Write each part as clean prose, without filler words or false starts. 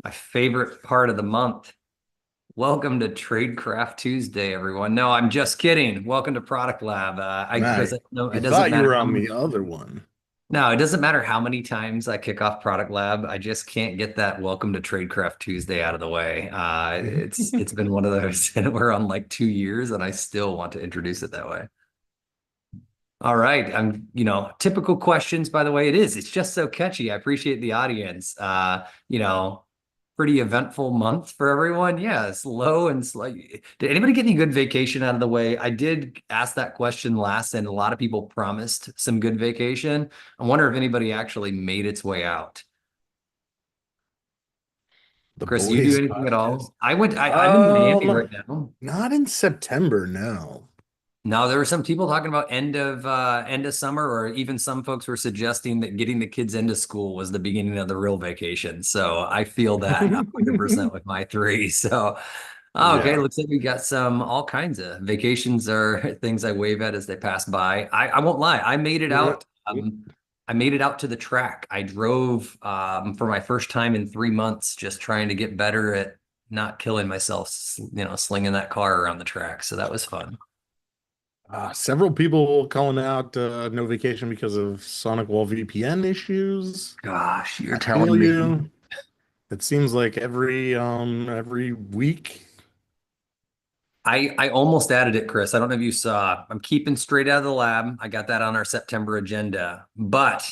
My favorite part of the month. Welcome to Tradecraft Tuesday, everyone. No, I'm just kidding. Welcome to Product Lab. Because Right. no, You it doesn't thought you matter were how on many, the other one. no, it doesn't matter how many times I kick off Product Lab. I just can't get that Welcome to Tradecraft Tuesday out of the way. It's been one of those, and we're on like 2 years, and I still want to introduce it that way. All right. Typical questions, by the way, it is. It's just so catchy. I appreciate the audience. Pretty eventful month for everyone. Yeah, slow and slow. Did anybody get any good vacation out of the way? I did ask that question last, and a lot of people promised some good vacation. I wonder if anybody actually made its way out. The Chris, you do boys anything at podcast. all? I'm in Miami right now. Not in September, no. Now, there were some people talking about end of summer, or even some folks were suggesting that getting the kids into school was the beginning of the real vacation. So I feel that 100% with my three. So, okay, Yeah. looks like we got some all kinds of vacations are things I wave at as they pass by. I won't lie, I made it Yeah. out. I made it out to the track. I drove for my first time in 3 months, just trying to get better at not killing myself, slinging that car around the track. So that was fun. Several people calling out no vacation because of Sonic Wall VPN issues. Gosh, you're I feel telling me. you. It seems like every week. I almost added it, Chris. I don't know if you saw. I'm keeping straight out of the lab. I got that on our September agenda, but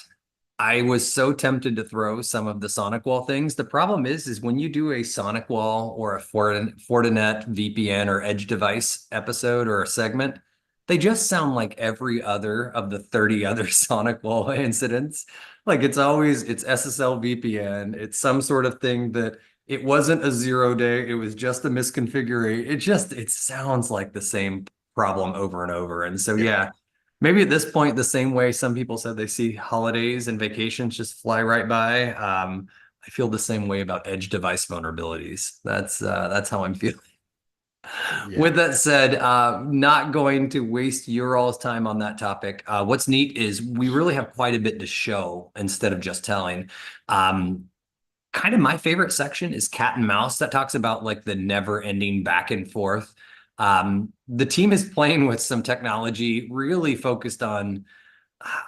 I was so tempted to throw some of the Sonic Wall things. The problem is when you do a Sonic Wall or a Fortinet VPN or edge device episode or a segment, they just sound like every other of the 30 other Sonic Wall incidents. Like it's SSL VPN. It's some sort of thing that it wasn't a 0 day. It was just a misconfiguration. It sounds like the same problem over and over. And so, Yeah. yeah, maybe at this point, the same way some people said they see holidays and vacations just fly right by. I feel the same way about edge device vulnerabilities. That's how I'm feeling. Yeah. With that said, not going to waste your all's time on that topic. What's neat is we really have quite a bit to show instead of just telling. Um, Kind of my favorite section is cat and mouse that talks about like the never ending back and forth. The team is playing with some technology really focused on,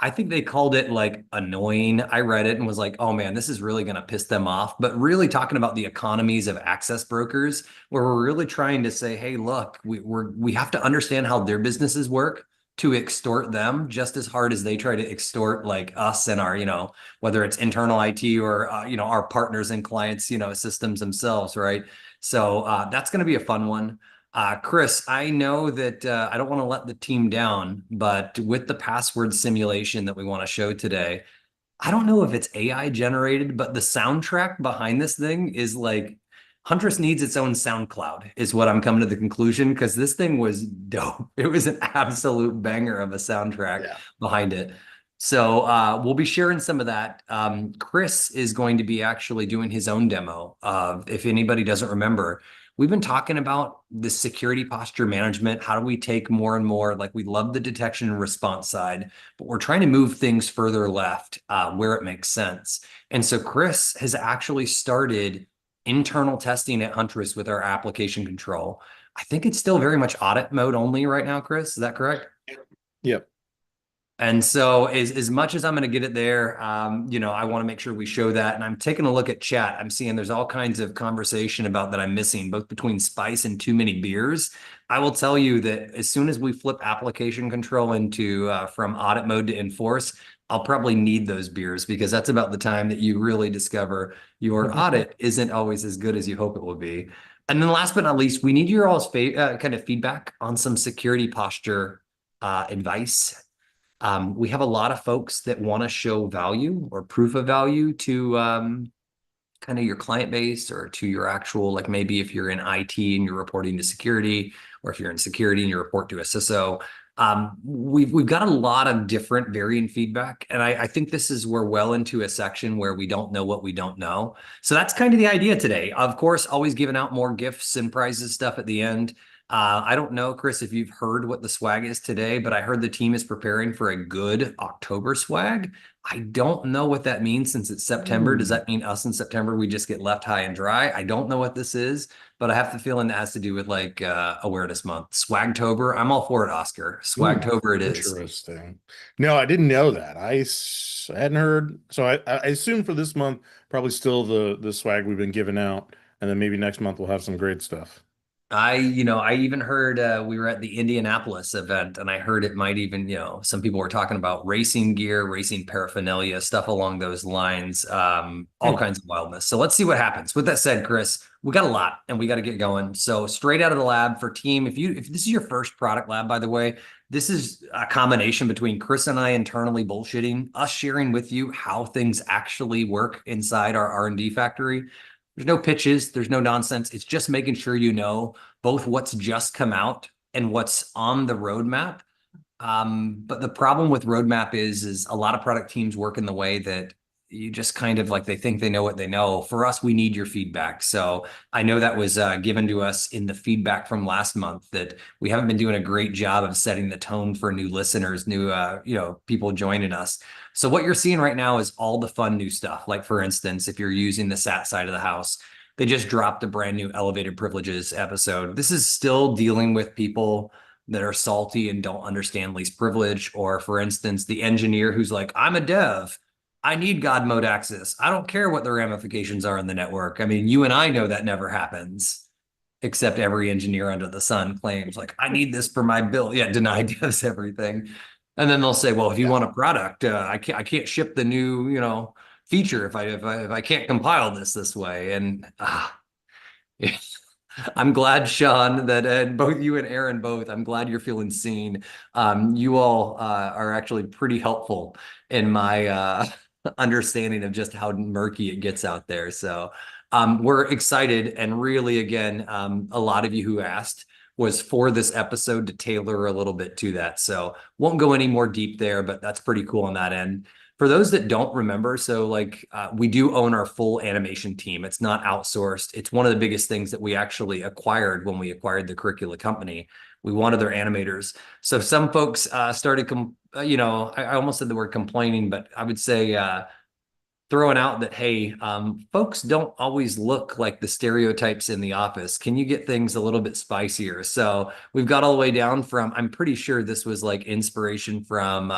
I think they called it like annoying. I read it and was like, oh man, this is really going to piss them off. But really talking about the economies of access brokers, where we're really trying to say, hey, look, we have to understand how their businesses work to extort them just as hard as they try to extort like us and our, whether it's internal IT or our partners and clients, systems themselves, right? So that's going to be a fun one. Chris, I know that I don't want to let the team down, but with the password simulation that we want to show today, I don't know if it's AI generated, but the soundtrack behind this thing is like Huntress needs its own SoundCloud, is what I'm coming to the conclusion, because this thing was dope. It was an absolute banger of a soundtrack Yeah. behind it. So we'll be sharing some of that. Chris is going to be actually doing his own demo of, if anybody doesn't remember, we've been talking about the security posture management. How do we take more and more, like we love the detection and response side, but we're trying to move things further left where it makes sense. And so Chris has actually started internal testing at Huntress with our application control. I think it's still very much audit mode only right now, Chris. Is that correct? Yep. And so as much as I'm going to get it there, I want to make sure we show that. And I'm taking a look at chat. I'm seeing there's all kinds of conversation about that I'm missing, both between spice and too many beers. I will tell you that as soon as we flip application control into from audit mode to enforce, I'll probably need those beers, because that's about the time that you really discover your audit isn't always as good as you hope it will be. And then last but not least, we need your all's kind of feedback on some security posture advice. We have a lot of folks that want to show value or proof of value to kind of your client base, or to your actual, like maybe if you're in IT and you're reporting to security, or if you're in security and you report to a CISO. We've got a lot of different varying feedback, and I think this is we're well into a section where we don't know what we don't know. So that's kind of the idea today. Of course, always giving out more gifts and prizes stuff at the end. I don't know, Chris, if you've heard what the swag is today, but I heard the team is preparing for a good October swag. I don't know what that means since it's September. Does Ooh. that mean us in September we just get left high and dry? I don't know what this is, but I have the feeling it has to do with like awareness month. Swagtober. I'm all for it, Oscar. Ooh, Swagtober it is. interesting. No, I didn't know that. Hadn't heard. So I assume for this month, probably still the swag we've been giving out, and then maybe next month we'll have some great stuff. I even heard we were at the Indianapolis event and I heard it might even, some people were talking about racing gear, racing paraphernalia, stuff along those lines, all Hmm. kinds of wildness. So let's see what happens. With that said, Chris, we got a lot and we got to get going. So straight out of the lab for team, if this is your first product lab, by the way, this is a combination between Chris and I internally bullshitting, us sharing with you how things actually work inside our R&D factory. There's no pitches, there's no nonsense. It's just making sure you know both what's just come out and what's on the roadmap. But the problem with roadmap is a lot of product teams work in the way that you just kind of like they think they know what they know. For us, we need your feedback. So I know that was given to us in the feedback from last month that we haven't been doing a great job of setting the tone for new listeners, new people joining us. So what you're seeing right now is all the fun new stuff. Like for instance, if you're using the SAT side of the house, they just dropped a brand new elevated privileges episode. This is still dealing with people that are salty and don't understand least privilege. Or for instance, the engineer who's like, I'm a dev. I need God mode access. I don't care what the ramifications are in the network. I mean, you and I know that never happens, except every engineer under the sun claims like, I need this for my bill. Yeah, denied devs everything. And then they'll say, well, if you Yeah. want a product, I can't ship the new, feature if I can't compile this way. And I'm glad, Sean, that both you and Aaron both, I'm glad you're feeling seen. You all are actually pretty helpful in my understanding of just how murky it gets out there. So we're excited. And really, again, a lot of you who asked was for this episode to tailor a little bit to that. So won't go any more deep there, but that's pretty cool on that end. For those that don't remember, so like we do own our full animation team. It's not outsourced. It's one of the biggest things that we actually acquired when we acquired the curricula company. We wanted their animators. So some folks started, I almost said the word complaining, but I would say throwing out that, hey, folks don't always look like the stereotypes in the office. Can you get things a little bit spicier? So we've got all the way down from, I'm pretty sure this was like inspiration from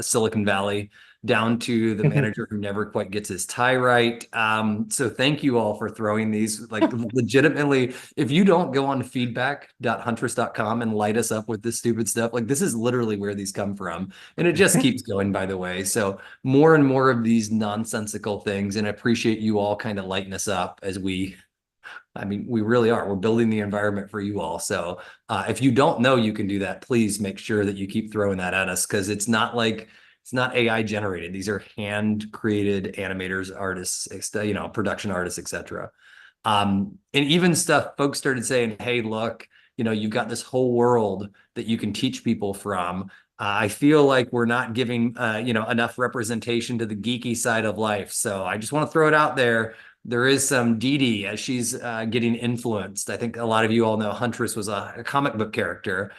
Silicon Valley down to the manager who never quite gets his tie right. So thank you all for throwing these, like legitimately, if you don't go on feedback.huntress.com and light us up with this stupid stuff, like this is literally where these come from. And it just keeps going, by the way. So more and more of these nonsensical things, and I appreciate you all kind of lighting us up as we really are. We're building the environment for you all. So if you don't know you can do that, please make sure that you keep throwing that at us because it's not AI generated. These are hand created animators, artists, production artists, etc. And even stuff folks started saying, hey, look, you've got this whole world that you can teach people from. I feel like we're not giving, enough representation to the geeky side of life. So I just want to throw it out there. There is some Dee Dee as she's getting influenced. I think a lot of you all know Huntress was a comic book character.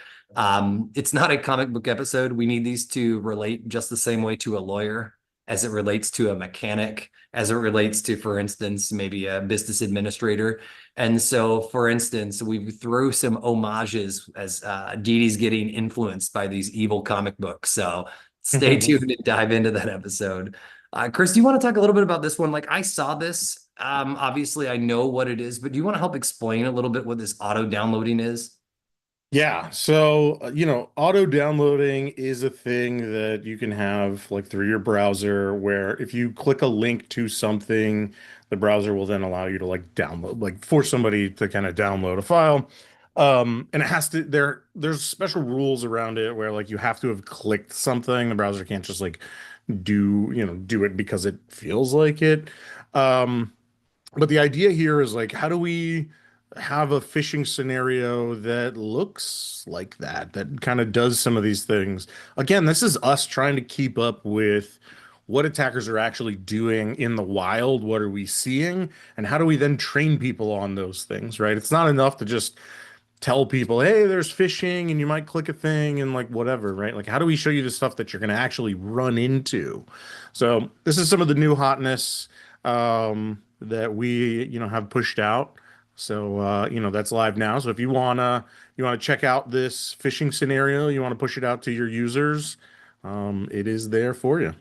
It's not a comic book episode. We need these to relate just the same way to a lawyer as it relates to a mechanic, as it relates to, for instance, maybe a business administrator. And so, for instance, we threw some homages as Dee Dee's getting influenced by these evil comic books. So stay tuned and dive into that episode. Chris, do you want to talk a little bit about this one? Like I saw this, obviously I know what it is, but do you want to help explain a little bit what this auto downloading is? Yeah, so auto downloading is a thing that you can have like through your browser where if you click a link to something, the browser will then allow you to like download, like force somebody to kind of download a file. And it has to there's special rules around it where like you have to have clicked something. The browser can't just like do it because it feels like it. Um, but the idea here is like, how do we have a phishing scenario that looks like that kind of does some of these things? Again, this is us trying to keep up with what attackers are actually doing in the wild. What are we seeing? And how do we then train people on those things, right? It's not enough to just tell people, hey, there's phishing and you might click a thing and like whatever, right? Like, how do we show you the stuff that you're going to actually run into? So this is some of the new hotness that we, have pushed out. So, that's live now. So if you wanna check out this phishing scenario, you want to push it out to your users, it is there for you.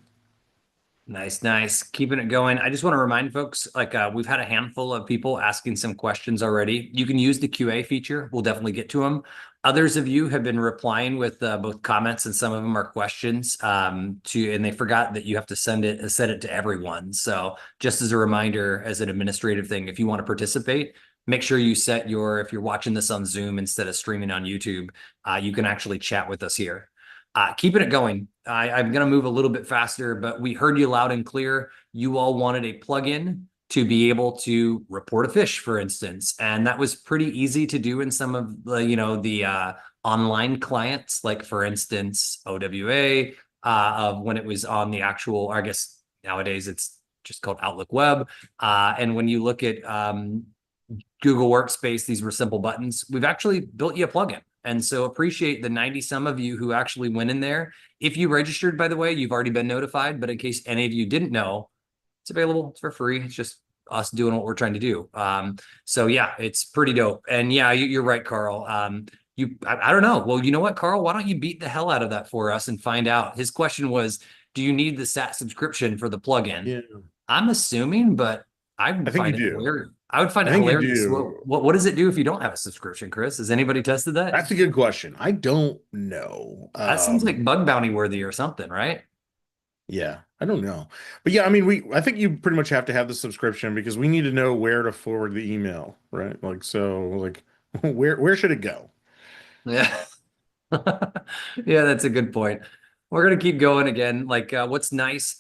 Nice, nice. Keeping it going. I just want to remind folks, like we've had a handful of people asking some questions already. You can use the QA feature. We'll definitely get to them. Others of you have been replying with both comments and some of them are questions and they forgot that you have to send it to everyone. So just as a reminder, as an administrative thing, if you want to participate, make sure you set if you're watching this on Zoom instead of streaming on YouTube, you can actually chat with us here. Keeping it going. I'm going to move a little bit faster, but we heard you loud and clear. You all wanted a plugin to be able to report a phish, for instance, and that was pretty easy to do in some of the online clients, like for instance OWA, of when it was on the actual, or I guess nowadays it's just called Outlook Web. And when you look at Google Workspace, these were simple buttons. We've actually built you a plugin. And so appreciate the 90 some of you who actually went in there. If you registered, by the way, you've already been notified, but in case any of you didn't know, it's available. It's for free. It's just us doing what we're trying to do. So yeah, it's pretty dope. And yeah, you're right, Carl. I don't know. Well, you know what, Carl, why don't you beat the hell out of that for us and find out? His question was, do you need the SAT subscription for the plugin? Yeah. I'm assuming, but I I think you do. I would find it I think you hilarious. do. What does it do if you don't have a subscription, Chris? Has anybody tested that? That's a good question. I don't know. That seems like bug bounty worthy or something, right? Yeah, I don't know. But yeah, I mean, I think you pretty much have to have the subscription because we need to know where to forward the email, right? Like, so like where should it go? Yeah. Yeah, that's a good point. We're gonna keep going again. Like what's nice,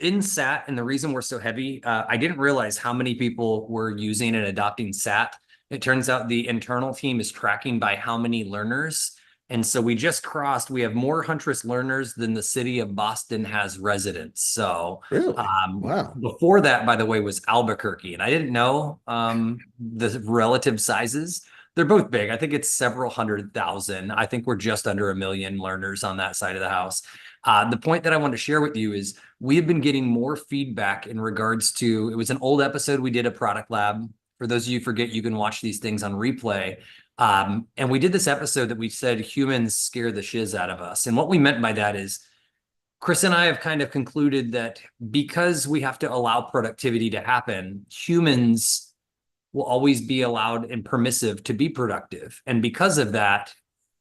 in SAT, and the reason we're so heavy, I didn't realize how many people were using and adopting SAT. It turns out the internal team is tracking by how many learners. And so we have more Huntress learners than the city of Boston has residents. So Really? Wow. before that, by the way, was Albuquerque. And I didn't know the relative sizes. They're both big. I think it's several 100,000. I think we're just under 1 million learners on that side of the house. The point that I want to share with you is we have been getting more feedback in regards to, it was an old episode we did a product lab. For those of you who forget, you can watch these things on replay. And we did this episode that we said humans scare the shiz out of us. And what we meant by that is Chris and I have kind of concluded that because we have to allow productivity to happen, humans will always be allowed and permissive to be productive. And because of that,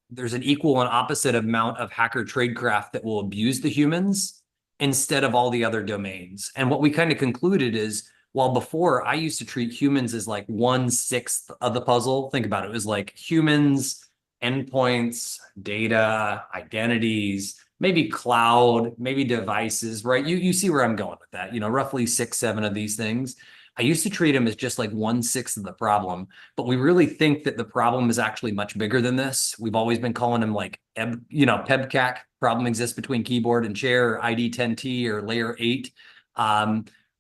there's an equal and opposite amount of hacker tradecraft that will abuse the humans instead of all the other domains. And what we kind of concluded is, while before I used to treat humans as like 1/6 of the puzzle, think about it, it was like humans, endpoints, data, identities, maybe cloud, maybe devices, right? You see where I'm going with that, roughly 6, 7 of these things. I used to treat them as just like 1/6 of the problem, but we really think that the problem is actually much bigger than this. We've always been calling them like, PEBCAC, problem exists between keyboard and chair, or ID10T or layer 8.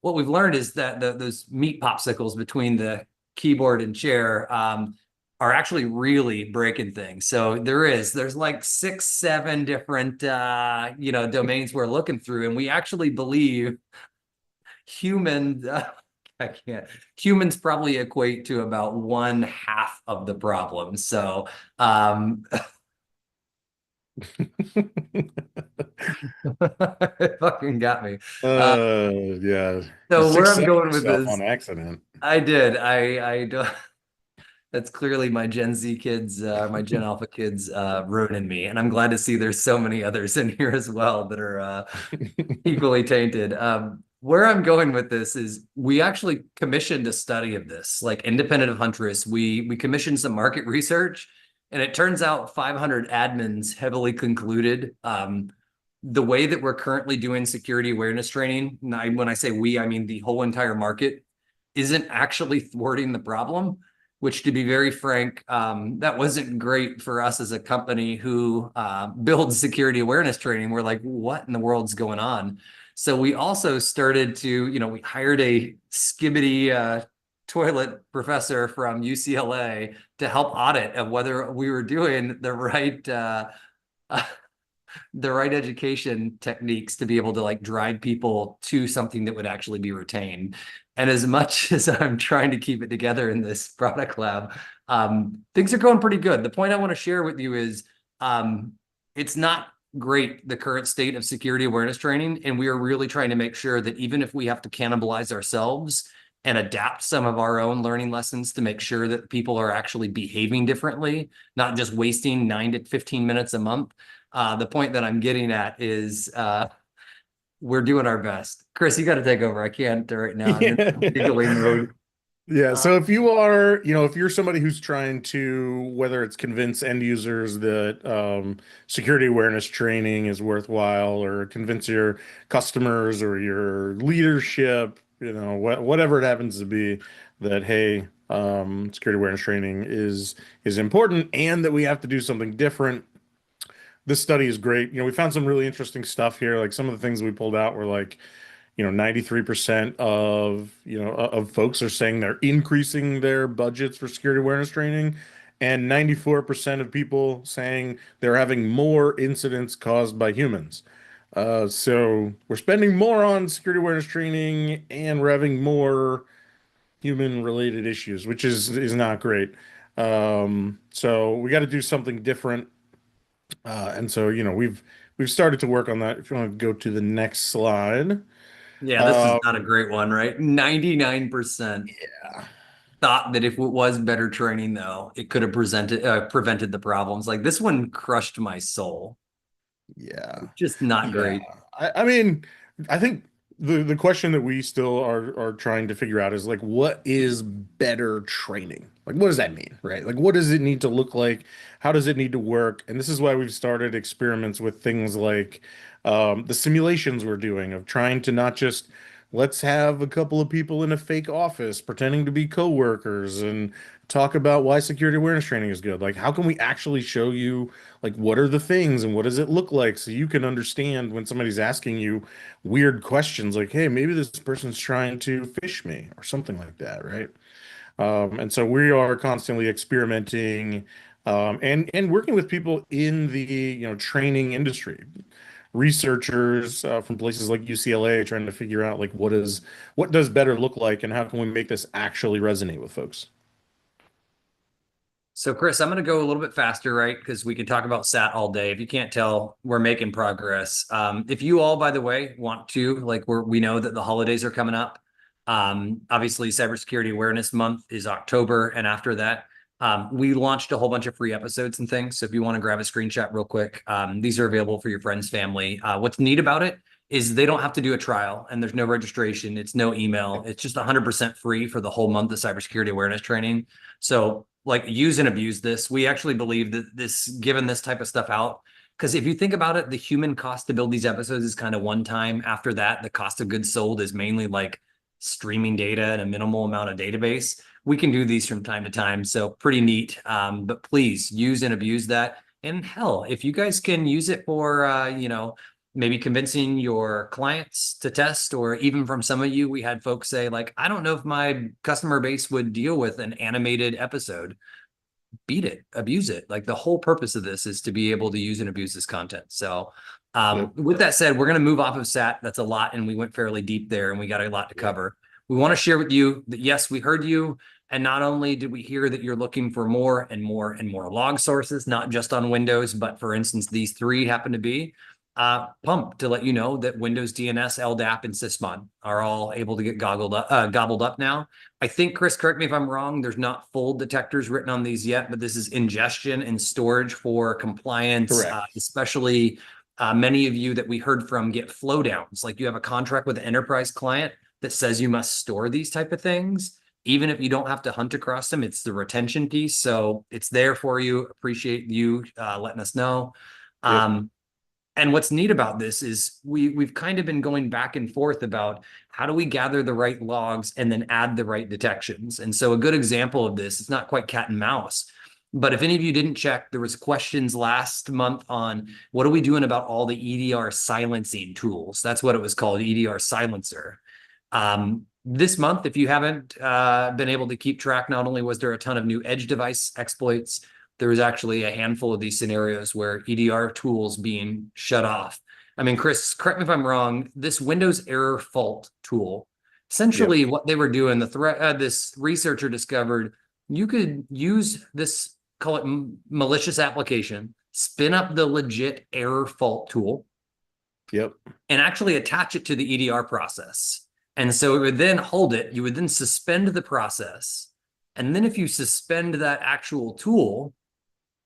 What we've learned is that those meat popsicles between the keyboard and chair are actually really breaking things. So there's like 6, 7 different, domains we're looking through, and we actually believe humans probably equate to about 1/2 of the problem. So, it fucking got me. Yeah. So where I'm 6 going with yourself this, on accident. I did. I don't. That's clearly my Gen Z kids, my Gen Alpha kids ruining me. And I'm glad to see there's so many others in here as well that are equally tainted. Where I'm going with this is we actually commissioned a study of this, like independent of Huntress. We commissioned some market research, and it turns out 500 admins heavily concluded the way that we're currently doing security awareness training, when I say we, I mean the whole entire market, isn't actually thwarting the problem. Which, to be very frank, that wasn't great for us as a company who builds security awareness training. We're like, what in the world's going on? So we also started to, we hired a skibbity toilet professor from UCLA to help audit of whether we were doing the right education techniques to be able to like drive people to something that would actually be retained. And as much as I'm trying to keep it together in this product lab, things are going pretty good. The point I want to share with you is it's not great, the current state of security awareness training. And we are really trying to make sure that even if we have to cannibalize ourselves and adapt some of our own learning lessons to make sure that people are actually behaving differently, not just wasting 9 to 15 minutes a month. The point that I'm getting at is we're doing our best. Chris, you got to take over. I can't right now. I'm in giggling mode. Yeah. So if you are, if you're somebody who's trying to, whether it's convince end users that security awareness training is worthwhile, or convince your customers or your leadership, whatever it happens to be, that, hey, security awareness training is important and that we have to do something different. This study is great. We found some really interesting stuff here. Like some of the things we pulled out were like, 93% of folks are saying they're increasing their budgets for security awareness training, and 94% of people saying they're having more incidents caused by humans. So we're spending more on security awareness training and we're having more human-related issues, which is not great. So we got to do something different. And so, we've started to work on that. If you want to go to the next slide. Yeah, this is not a great one, right? 99% thought that if it was better training, though, it could have prevented the problems. Like this one crushed my soul. Yeah. Just not great. I mean, I think the question that we still are trying to figure out is like, what is better training? Like, what does that mean, right? Like, what does it need to look like? How does it need to work? And this is why we've started experiments with things like the simulations we're doing of trying to not just let's have a couple of people in a fake office pretending to be coworkers and talk about why security awareness training is good. Like, how can we actually show you, like, what are the things and what does it look like, so you can understand when somebody's asking you weird questions like, hey, maybe this person's trying to phish me or something like that, right? And so we are constantly experimenting and working with people in the training industry, researchers from places like UCLA, trying to figure out like what does better look like and how can we make this actually resonate with folks. So, Chris, I'm going to go a little bit faster, right? Because we can talk about SAT all day. If you can't tell, we're making progress. If you all, by the way, want to, like, we know that the holidays are coming up. Obviously, Cybersecurity Awareness Month is October, and after that, we launched a whole bunch of free episodes and things. So if you want to grab a screenshot real quick, these are available for your friends, family. What's neat about it is they don't have to do a trial and there's no registration. It's no email. It's just 100% free for the whole month of cybersecurity awareness training. So like, use and abuse this. We actually believe that giving this type of stuff out, because if you think about it, the human cost to build these episodes is kind of one time. After that, the cost of goods sold is mainly like streaming data and a minimal amount of database. We can do these from time to time, so pretty neat. But please use and abuse that. And hell, if you guys can use it for, maybe convincing your clients to test, or even from some of you, we had folks say like, I don't know if my customer base would deal with an animated episode. Beat it, abuse it. Like, the whole purpose of this is to be able to use and abuse this content. So with that said, we're going to move off of SAT. That's a lot, and we went fairly deep there, and we got a lot to cover. We want to share with you that, yes, we heard you. And not only did we hear that you're looking for more and more and more log sources, not just on Windows, but for instance, these three happen to be pumped to let you know that Windows DNS, LDAP, and Sysmon are all able to get gobbled up now. I think, Chris, correct me if I'm wrong, there's not full detectors written on these yet, but this is ingestion and storage for compliance, especially many of you that we heard from get flow downs. Like, you have a contract with an enterprise client that says you must store these type of things. Even if you don't have to hunt across them, it's the retention piece. So it's there for you. Appreciate you letting us know. And what's neat about this is we've kind of been going back and forth about how do we gather the right logs and then add the right detections. And so a good example of this, it's not quite cat and mouse, but if any of you didn't check, there was questions last month on what are we doing about all the EDR silencing tools? That's what it was called, EDR silencer. This month, if you haven't been able to keep track, not only was there a ton of new edge device exploits, there was actually a handful of these scenarios where EDR tools being shut off. I mean, Chris, correct me if I'm wrong, this Windows error fault tool, Yep. essentially what they were doing, this researcher discovered you could use this, call it malicious application, spin up the legit error fault tool, Yep. and actually attach it to the EDR process. And so it would then hold it, you would then suspend the process. And then if you suspend that actual tool,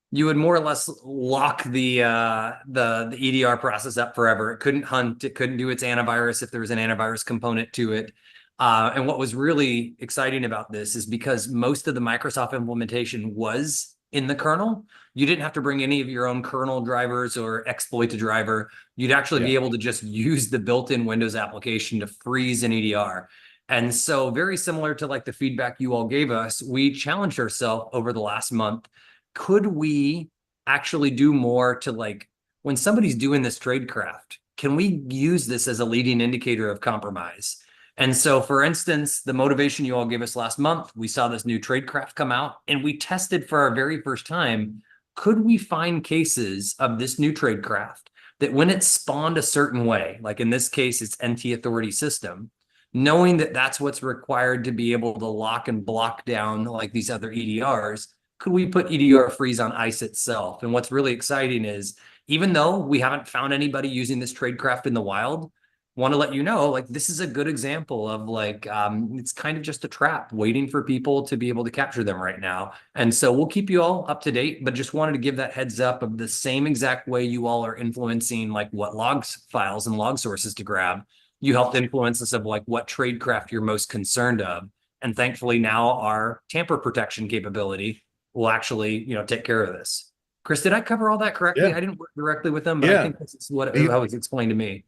you would more or less lock the EDR process up forever. It couldn't hunt, it couldn't do its antivirus if there was an antivirus component to it. And what was really exciting about this is because most of the Microsoft implementation was in the kernel, you didn't have to bring any of your own kernel drivers or exploit a driver. You'd actually be able to just use the built-in Windows application to freeze an EDR. And so very similar to like the feedback you all gave us, we challenged ourselves over the last month. Could we actually do more to, like, when somebody's doing this tradecraft, can we use this as a leading indicator of compromise? And so, for instance, the motivation you all gave us last month, we saw this new tradecraft come out and we tested for our very first time, could we find cases of this new tradecraft that when it's spawned a certain way, like in this case, it's NT authority system, knowing that that's what's required to be able to lock and block down like these other EDRs, could we put EDR-Freeze on ICE itself? And what's really exciting is, even though we haven't found anybody using this tradecraft in the wild, want to let you know, like, this is a good example of like, it's kind of just a trap waiting for people to be able to capture them right now. And so we'll keep you all up to date, but just wanted to give that heads up of the same exact way you all are influencing like what logs files and log sources to grab. You helped influence us of like what tradecraft you're most concerned of. And thankfully now our tamper protection capability will actually, take care of this. Chris, did I cover all that correctly? Yeah. I didn't work directly with them, but I Yeah. think this is what how was explained to me.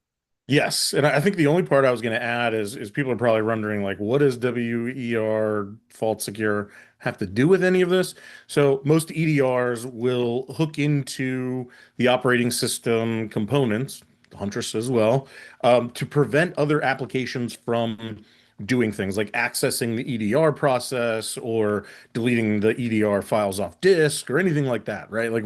Yes, and I think the only part I was going to add is people are probably wondering, like, what does WER fault secure have to do with any of this? So most EDRs will hook into the operating system components, Huntress as well, to prevent other applications from doing things like accessing the EDR process or deleting the EDR files off disk or anything like that, right? Like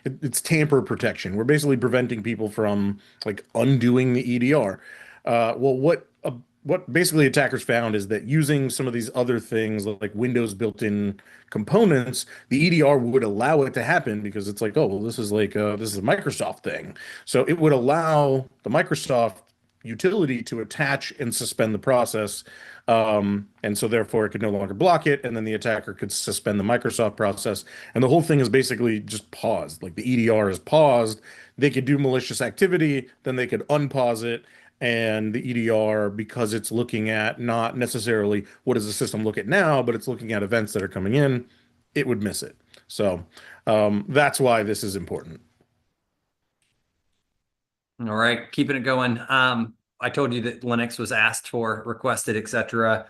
it's tamper protection. We're basically preventing people from like undoing the EDR. Well, what basically attackers found is that using some of these other things like Windows built-in components, the EDR would allow it to happen because it's like, oh, well, this is like this is a Microsoft thing. So it would allow the Microsoft utility to attach and suspend the process. And so therefore it could no longer block it. And then the attacker could suspend the Microsoft process. And the whole thing is basically just paused. Like the EDR is paused. They could do malicious activity, then they could unpause it. And the EDR, because it's looking at not necessarily what does the system look at now, but it's looking at events that are coming in, it would miss it. So that's why this is important. All right, keeping it going. I told you that Linux was asked for, requested, etc.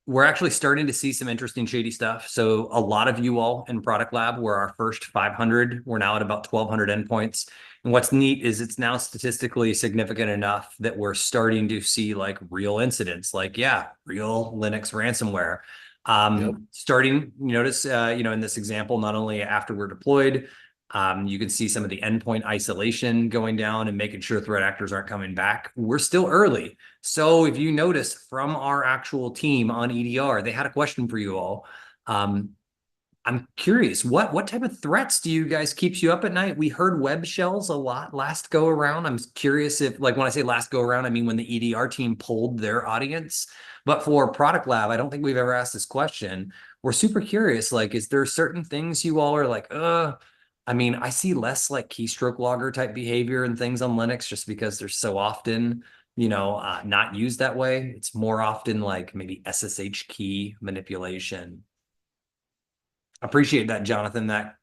We're actually starting to see some interesting shady stuff. So a lot of you all in Product Lab were our first 500. We're now at about 1,200 endpoints. And what's neat is it's now statistically significant enough that we're starting to see like real incidents, like, yeah, real Linux ransomware. Starting, notice, in this example, not only after we're deployed, you can see some of the endpoint isolation going down and making sure threat actors aren't coming back. We're still early. So if you notice from our actual team on EDR, they had a question for you all. I'm curious, what type of threats do you guys keeps you up at night? We heard web shells a lot last go around. I'm curious if, like, when I say last go around, I mean when the EDR team polled their audience. But for Product Lab, I don't think we've ever asked this question. We're super curious, like, is there certain things you all are like, I mean, I see less like keystroke logger type behavior and things on Linux just because they're so often, not used that way. It's more often like maybe SSH key manipulation. Appreciate that, Jonathan, that,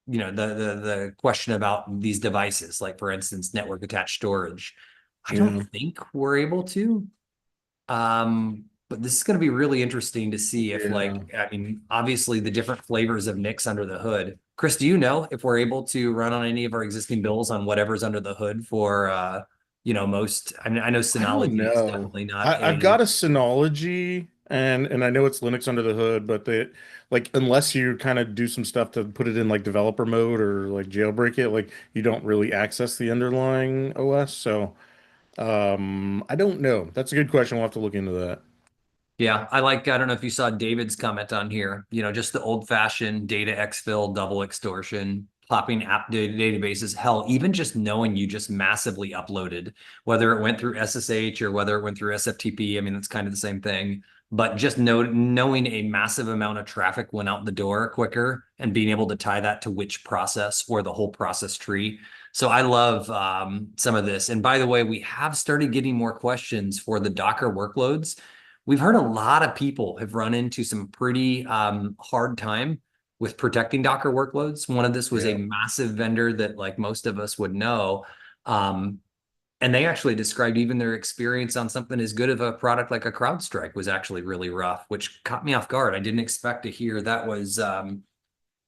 the question about these devices, like for instance, network attached storage. I don't think we're able to. But this is going to be really interesting to see if obviously the different flavors of NICs under the hood. Chris, do you know if we're able to run on any of our existing bills on whatever's under the hood for most, I mean, I know I don't Synology is know. definitely not I've got a, a Synology and I know it's Linux under the hood, but they like unless you kind of do some stuff to put it in like developer mode or like jailbreak it, like you don't really access the underlying OS. So I don't know. That's a good question. We'll have to look into that. yeah, I don't know if you saw David's comment on here, just the old fashioned data exfil, double extortion, plopping app databases. Hell, even just knowing you just massively uploaded, whether it went through SSH or whether it went through SFTP. I mean, that's kind of the same thing. But just knowing a massive amount of traffic went out the door quicker and being able to tie that to which process or the whole process tree. So I love some of this. And by the way, we have started getting more questions for the Docker workloads. We've heard a lot of people have run into some pretty hard time with protecting Docker workloads. One of this was a Yeah. massive vendor that like most of us would know. Um, and they actually described even their experience on something as good of a product like a CrowdStrike was actually really rough, which caught me off guard. I didn't expect to hear that was, I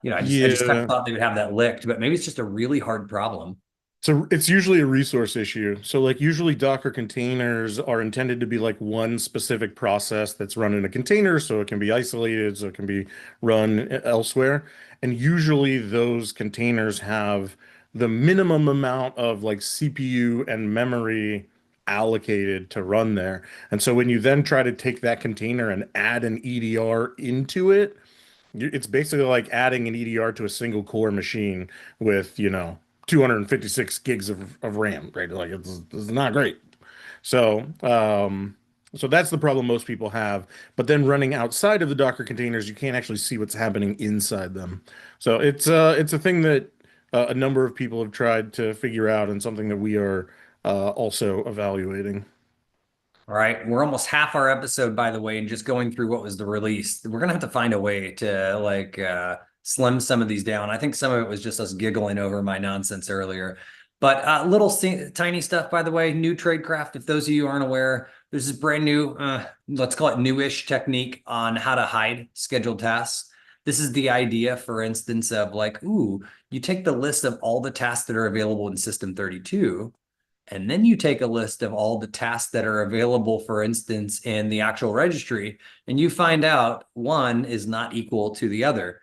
just kind of Yeah. thought they would have that licked, but maybe it's just a really hard problem. So it's usually a resource issue. So like usually Docker containers are intended to be like one specific process that's run in a container, so it can be isolated, so it can be run elsewhere. And usually those containers have the minimum amount of like CPU and memory allocated to run there. And so when you then try to take that container and add an EDR into it, it's basically like adding an EDR to a single core machine with, 256 gigs of RAM, right? Like it's not great. So, so that's the problem most people have. But then running outside of the Docker containers, you can't actually see what's happening inside them. So it's a thing that a number of people have tried to figure out and something that we are also evaluating. All right, we're almost half our episode, by the way, and just going through what was the release. We're gonna have to find a way to like slim some of these down. I think some of it was just us giggling over my nonsense earlier. But little tiny stuff, by the way, new tradecraft. If those of you aren't aware, there's this brand new, let's call it newish technique on how to hide scheduled tasks. This is the idea, for instance, of like, ooh, you take the list of all the tasks that are available in System 32. And then you take a list of all the tasks that are available, for instance, in the actual registry, and you find out one is not equal to the other.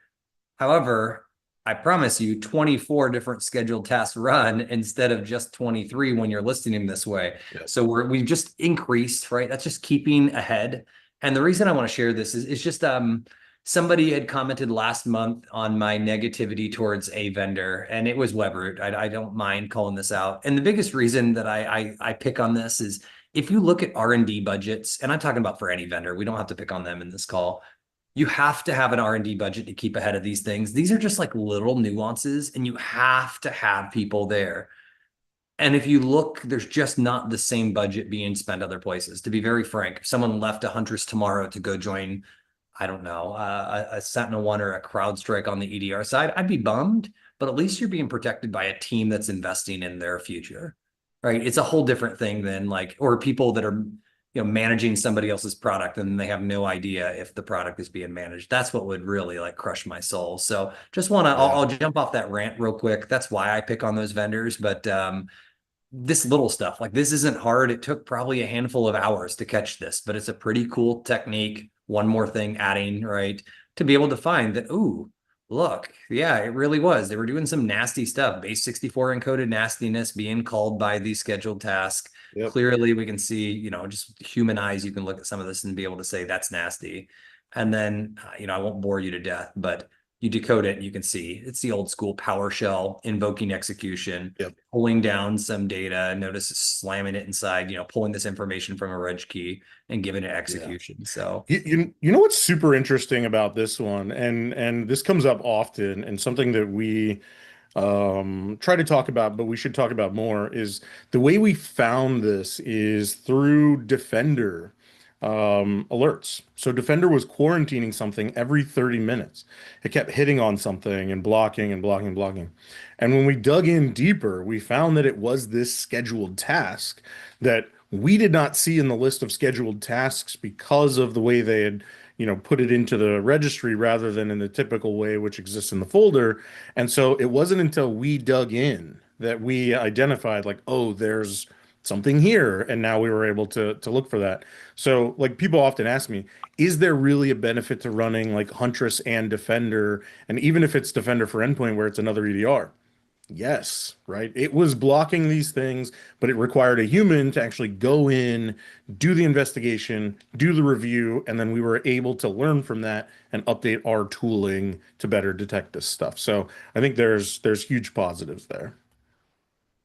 However, I promise you 24 different scheduled tasks run instead of just 23 when you're listing them this way. Yeah. So we've just increased, right? That's just keeping ahead. And the reason I want to share this is just somebody had commented last month on my negativity towards a vendor, and it was Weber. I don't mind calling this out. And the biggest reason that I pick on this is if you look at R&D budgets, and I'm talking about for any vendor, we don't have to pick on them in this call. You have to have an R&D budget to keep ahead of these things. These are just like little nuances, and you have to have people there. And if you look, there's just not the same budget being spent other places. To be very frank, if someone left a Huntress tomorrow to go join, I don't know, a Sentinel-1 or a CrowdStrike on the EDR side, I'd be bummed, but at least you're being protected by a team that's investing in their future, right? It's a whole different thing than like, or people that are, managing somebody else's product and they have no idea if the product is being managed. That's what would really like crush my soul. So just want to, Yeah. I'll jump off that rant real quick. That's why I pick on those vendors, but this little stuff, like this isn't hard. It took probably a handful of hours to catch this, but it's a pretty cool technique. One more thing adding, right, to be able to find that, ooh, look, yeah, it really was. They were doing some nasty stuff, base 64 encoded nastiness being called by the scheduled task. Yep. Clearly, we can see, just human eyes, you can look at some of this and be able to say that's nasty. And then, I won't bore you to death, but you decode it and you can see it's the old school PowerShell invoking execution, Yep. pulling down some data, notice slamming it inside, pulling this information from a reg key and giving it Yeah. execution. So You know what's super interesting about this one, and this comes up often, and something that we try to talk about, but we should talk about more, is the way we found this is through Defender alerts. So Defender was quarantining something every 30 minutes. It kept hitting on something and blocking and blocking and blocking. And when we dug in deeper, we found that it was this scheduled task that we did not see in the list of scheduled tasks because of the way they had, put it into the registry rather than in the typical way which exists in the folder. And so it wasn't until we dug in that we identified like, oh, there's something here, and now we were able to look for that. So like people often ask me, is there really a benefit to running like Huntress and Defender, and even if it's Defender for Endpoint where it's another EDR? Yes, right. It was blocking these things, but it required a human to actually go in, do the investigation, do the review, and then we were able to learn from that and update our tooling to better detect this stuff. So I think there's huge positives there.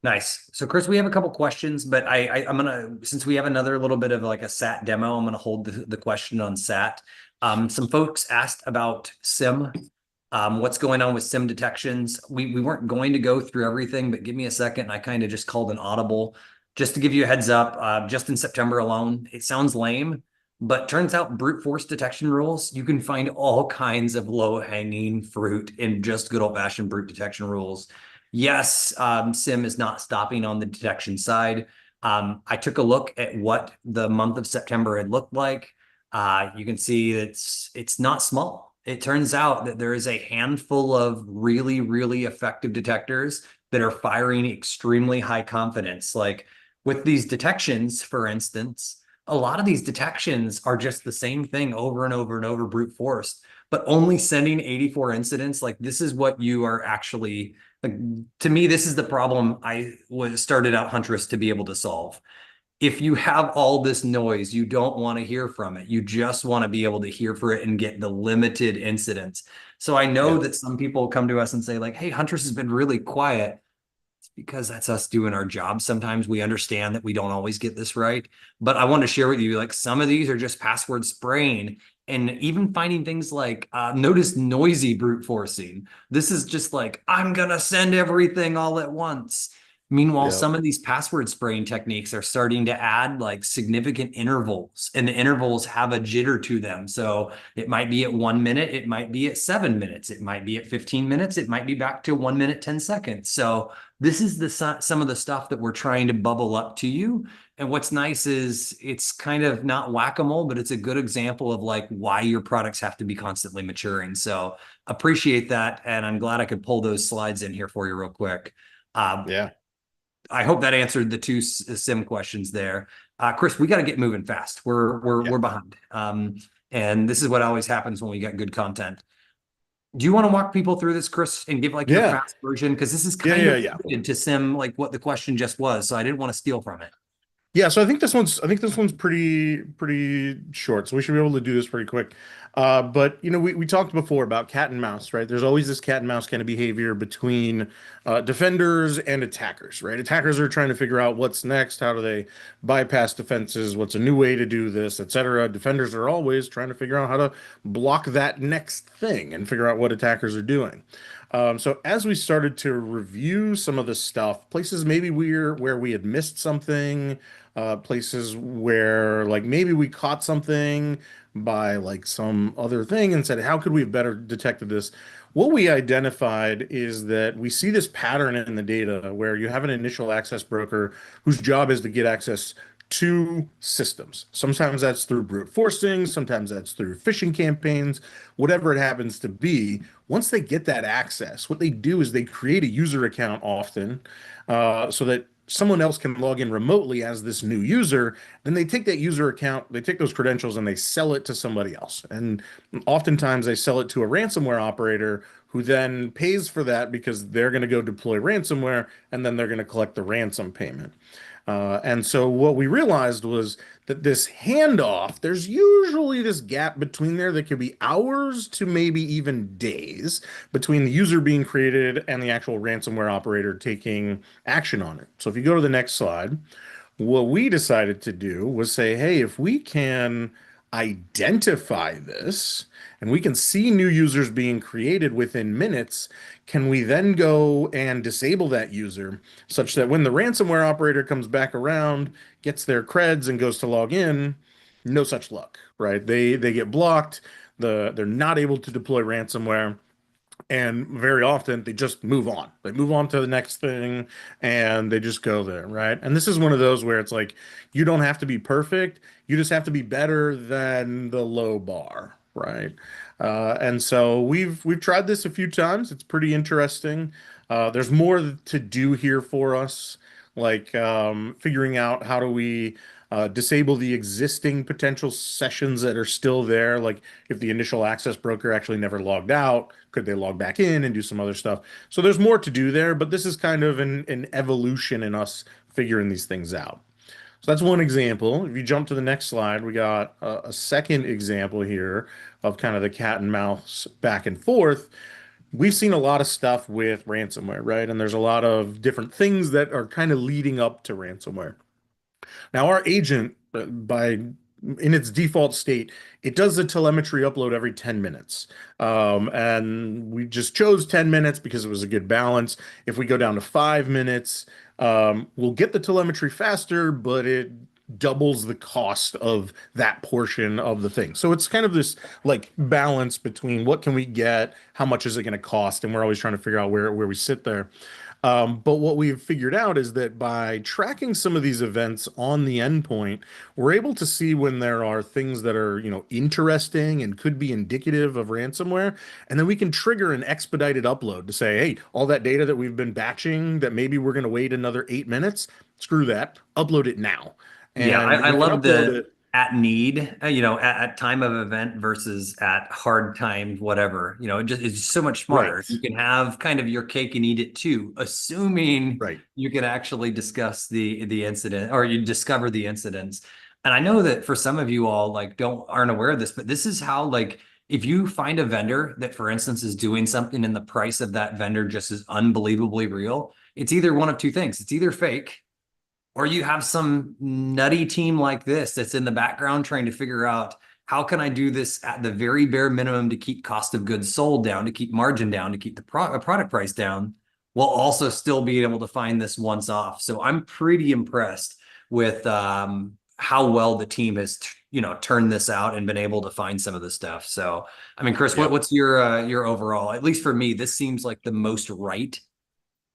Nice. So Chris, we have a couple questions, but I'm gonna, since we have another little bit of like a SAT demo, I'm gonna hold the question on SAT. Some folks asked about SIM. What's going on with SIM detections? We weren't going to go through everything, but give me a second. I kind of just called an audible just to give you a heads up. Just in September alone, it sounds lame, but turns out brute force detection rules, you can find all kinds of low hanging fruit in just good old fashioned brute detection rules. Yes, SIM is not stopping on the detection side. I took a look at what the month of September had looked like. You can see it's not small. It turns out that there is a handful of really, really effective detectors that are firing extremely high confidence. Like with these detections, for instance, a lot of these detections are just the same thing over and over and over brute force, but only sending 84 incidents. Like this is what you are actually, like, to me, this is the problem I was started out Huntress to be able to solve. If you have all this noise, you don't want to hear from it. You just want to be able to hear for it and get the limited incidents. So I know Yeah. that some people come to us and say like, hey, Huntress has been really quiet. It's because that's us doing our job. Sometimes we understand that we don't always get this right. But I want to share with you, like some of these are just password spraying and even finding things like notice noisy brute forcing. This is just like, I'm going to send everything all at once. Meanwhile, Yeah. some of these password spraying techniques are starting to add like significant intervals, and the intervals have a jitter to them. So it might be at 1 minute, it might be at 7 minutes, it might be at 15 minutes, it might be back to 1 minute, 10 seconds. So this is some of the stuff that we're trying to bubble up to you. And what's nice is it's kind of not whack-a-mole, but it's a good example of like why your products have to be constantly maturing. So appreciate that. And I'm glad I could pull those slides in here for you real quick. Yeah. I hope that answered the two sim questions there. Chris, we got to get moving fast. We're behind. And this is what always happens when we get good content. Do you want to walk people through this, Chris, and give like your Yeah. fast version? Because this is Yeah. kind Yeah. of Yeah. related to sim, like what the question just was. So I didn't want to steal from it. Yeah, so I think this one's pretty short, so we should be able to do this pretty quick. But we talked before about cat and mouse, right? There's always this cat and mouse kind of behavior between defenders and attackers, right? Attackers are trying to figure out what's next, how do they bypass defenses, what's a new way to do this, etc. Defenders are always trying to figure out how to block that next thing and figure out what attackers are doing. So as we started to review some of the stuff, places maybe where we had missed something, places where like maybe we caught something by like some other thing and said, how could we have better detected this? What we identified is that we see this pattern in the data where you have an initial access broker whose job is to get access to systems. Sometimes that's through brute forcing, sometimes that's through phishing campaigns, whatever it happens to be. Once they get that access, what they do is they create a user account often so that someone else can log in remotely as this new user. Then they take that user account, they take those credentials and they sell it to somebody else. And oftentimes they sell it to a ransomware operator who then pays for that because they're going to go deploy ransomware and then they're going to collect the ransom payment. And so what we realized was that this handoff, there's usually this gap between there that could be hours to maybe even days between the user being created and the actual ransomware operator taking action on it. So if you go to the next slide, what we decided to do was say, hey, if we can identify this and we can see new users being created within minutes, can we then go and disable that user such that when the ransomware operator comes back around, gets their creds and goes to log in, no such luck, right? They get blocked, they're not able to deploy ransomware. And very often they just move on. They move on to the next thing and they just go there, right? And this is one of those where it's like you don't have to be perfect. You just have to be better than the low bar, right? And so we've tried this a few times. It's pretty interesting. There's more to do here for us. like figuring out how do we disable the existing potential sessions that are still there. Like if the initial access broker actually never logged out, could they log back in and do some other stuff? So there's more to do there, but this is kind of an evolution in us figuring these things out. So that's one example. If you jump to the next slide, we got a second example here of kind of the cat and mouse back and forth. We've seen a lot of stuff with ransomware, right? And there's a lot of different things that are kind of leading up to ransomware. Now, our agent, in its default state, it does a telemetry upload every 10 minutes. And we just chose 10 minutes because it was a good balance. If we go down to 5 minutes, we'll get the telemetry faster, but it doubles the cost of that portion of the thing. So it's kind of this like balance between what can we get, how much is it going to cost, and we're always trying to figure out where we sit there. But what we've figured out is that by tracking some of these events on the endpoint, we're able to see when there are things that are, interesting and could be indicative of ransomware. And then we can trigger an expedited upload to say, hey, all that data that we've been batching that maybe we're going to wait another 8 minutes, screw that, upload it now. Yeah, And I we can love upload the it. at need, at time of event versus at hard time, whatever. It's so much smarter. Right, You can have kind of your cake and eat it too, assuming right. you can actually discuss the incident or you discover the incidents. And I know that for some of you all like aren't aware of this, but this is how like if you find a vendor that, for instance, is doing something and the price of that vendor just is unbelievably real, it's either one of two things. It's either fake or you have some nutty team like this that's in the background trying to figure out how can I do this at the very bare minimum to keep cost of goods sold down, to keep margin down, to keep the product price down, while also still being able to find this once off. So I'm pretty impressed with how well the team has turned this out and been able to find some of the stuff. So I mean, Chris, Yep. what's your overall? At least for me, this seems like the most right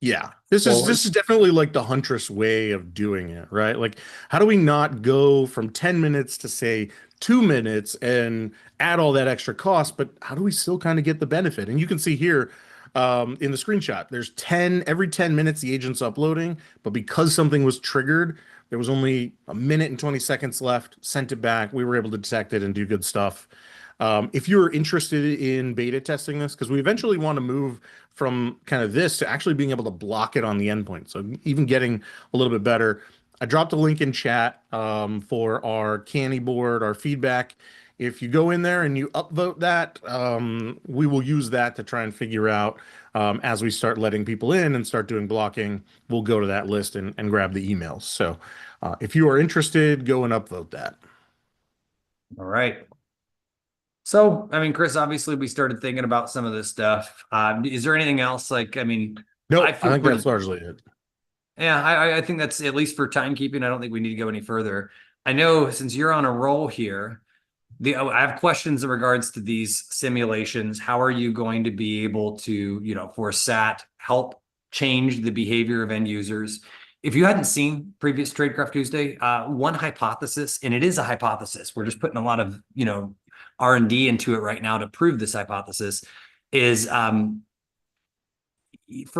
Yeah, this is forward. this is definitely like the Huntress way of doing it, right? Like, how do we not go from 10 minutes to say 2 minutes and add all that extra cost, but how do we still kind of get the benefit? And you can see here in the screenshot, there's 10 every 10 minutes the agent's uploading, but because something was triggered, there was only a minute and 20 seconds left, sent it back. We were able to detect it and do good stuff. If you're interested in beta testing this, because we eventually want to move from kind of this to actually being able to block it on the endpoint. So even getting a little bit better. I dropped a link in chat for our canny board, our feedback. If you go in there and you upvote that, we will use that to try and figure out as we start letting people in and start doing blocking, we'll go to that list and grab the emails. So if you are interested, go and upvote that. All right. So, I mean, Chris, obviously we started thinking about some of this stuff. Is there anything else? Like, I mean, Nope, I I feel think pretty, that's largely it. yeah, I think that's at least for timekeeping. I don't think we need to go any further. I know since you're on a roll here, I have questions in regards to these simulations. How are you going to be able to, for SAT, help change the behavior of end users? If you hadn't seen previous Tradecraft Tuesday, one hypothesis, and it is a hypothesis, we're just putting a lot of, R&D into it right now to prove this hypothesis, is, for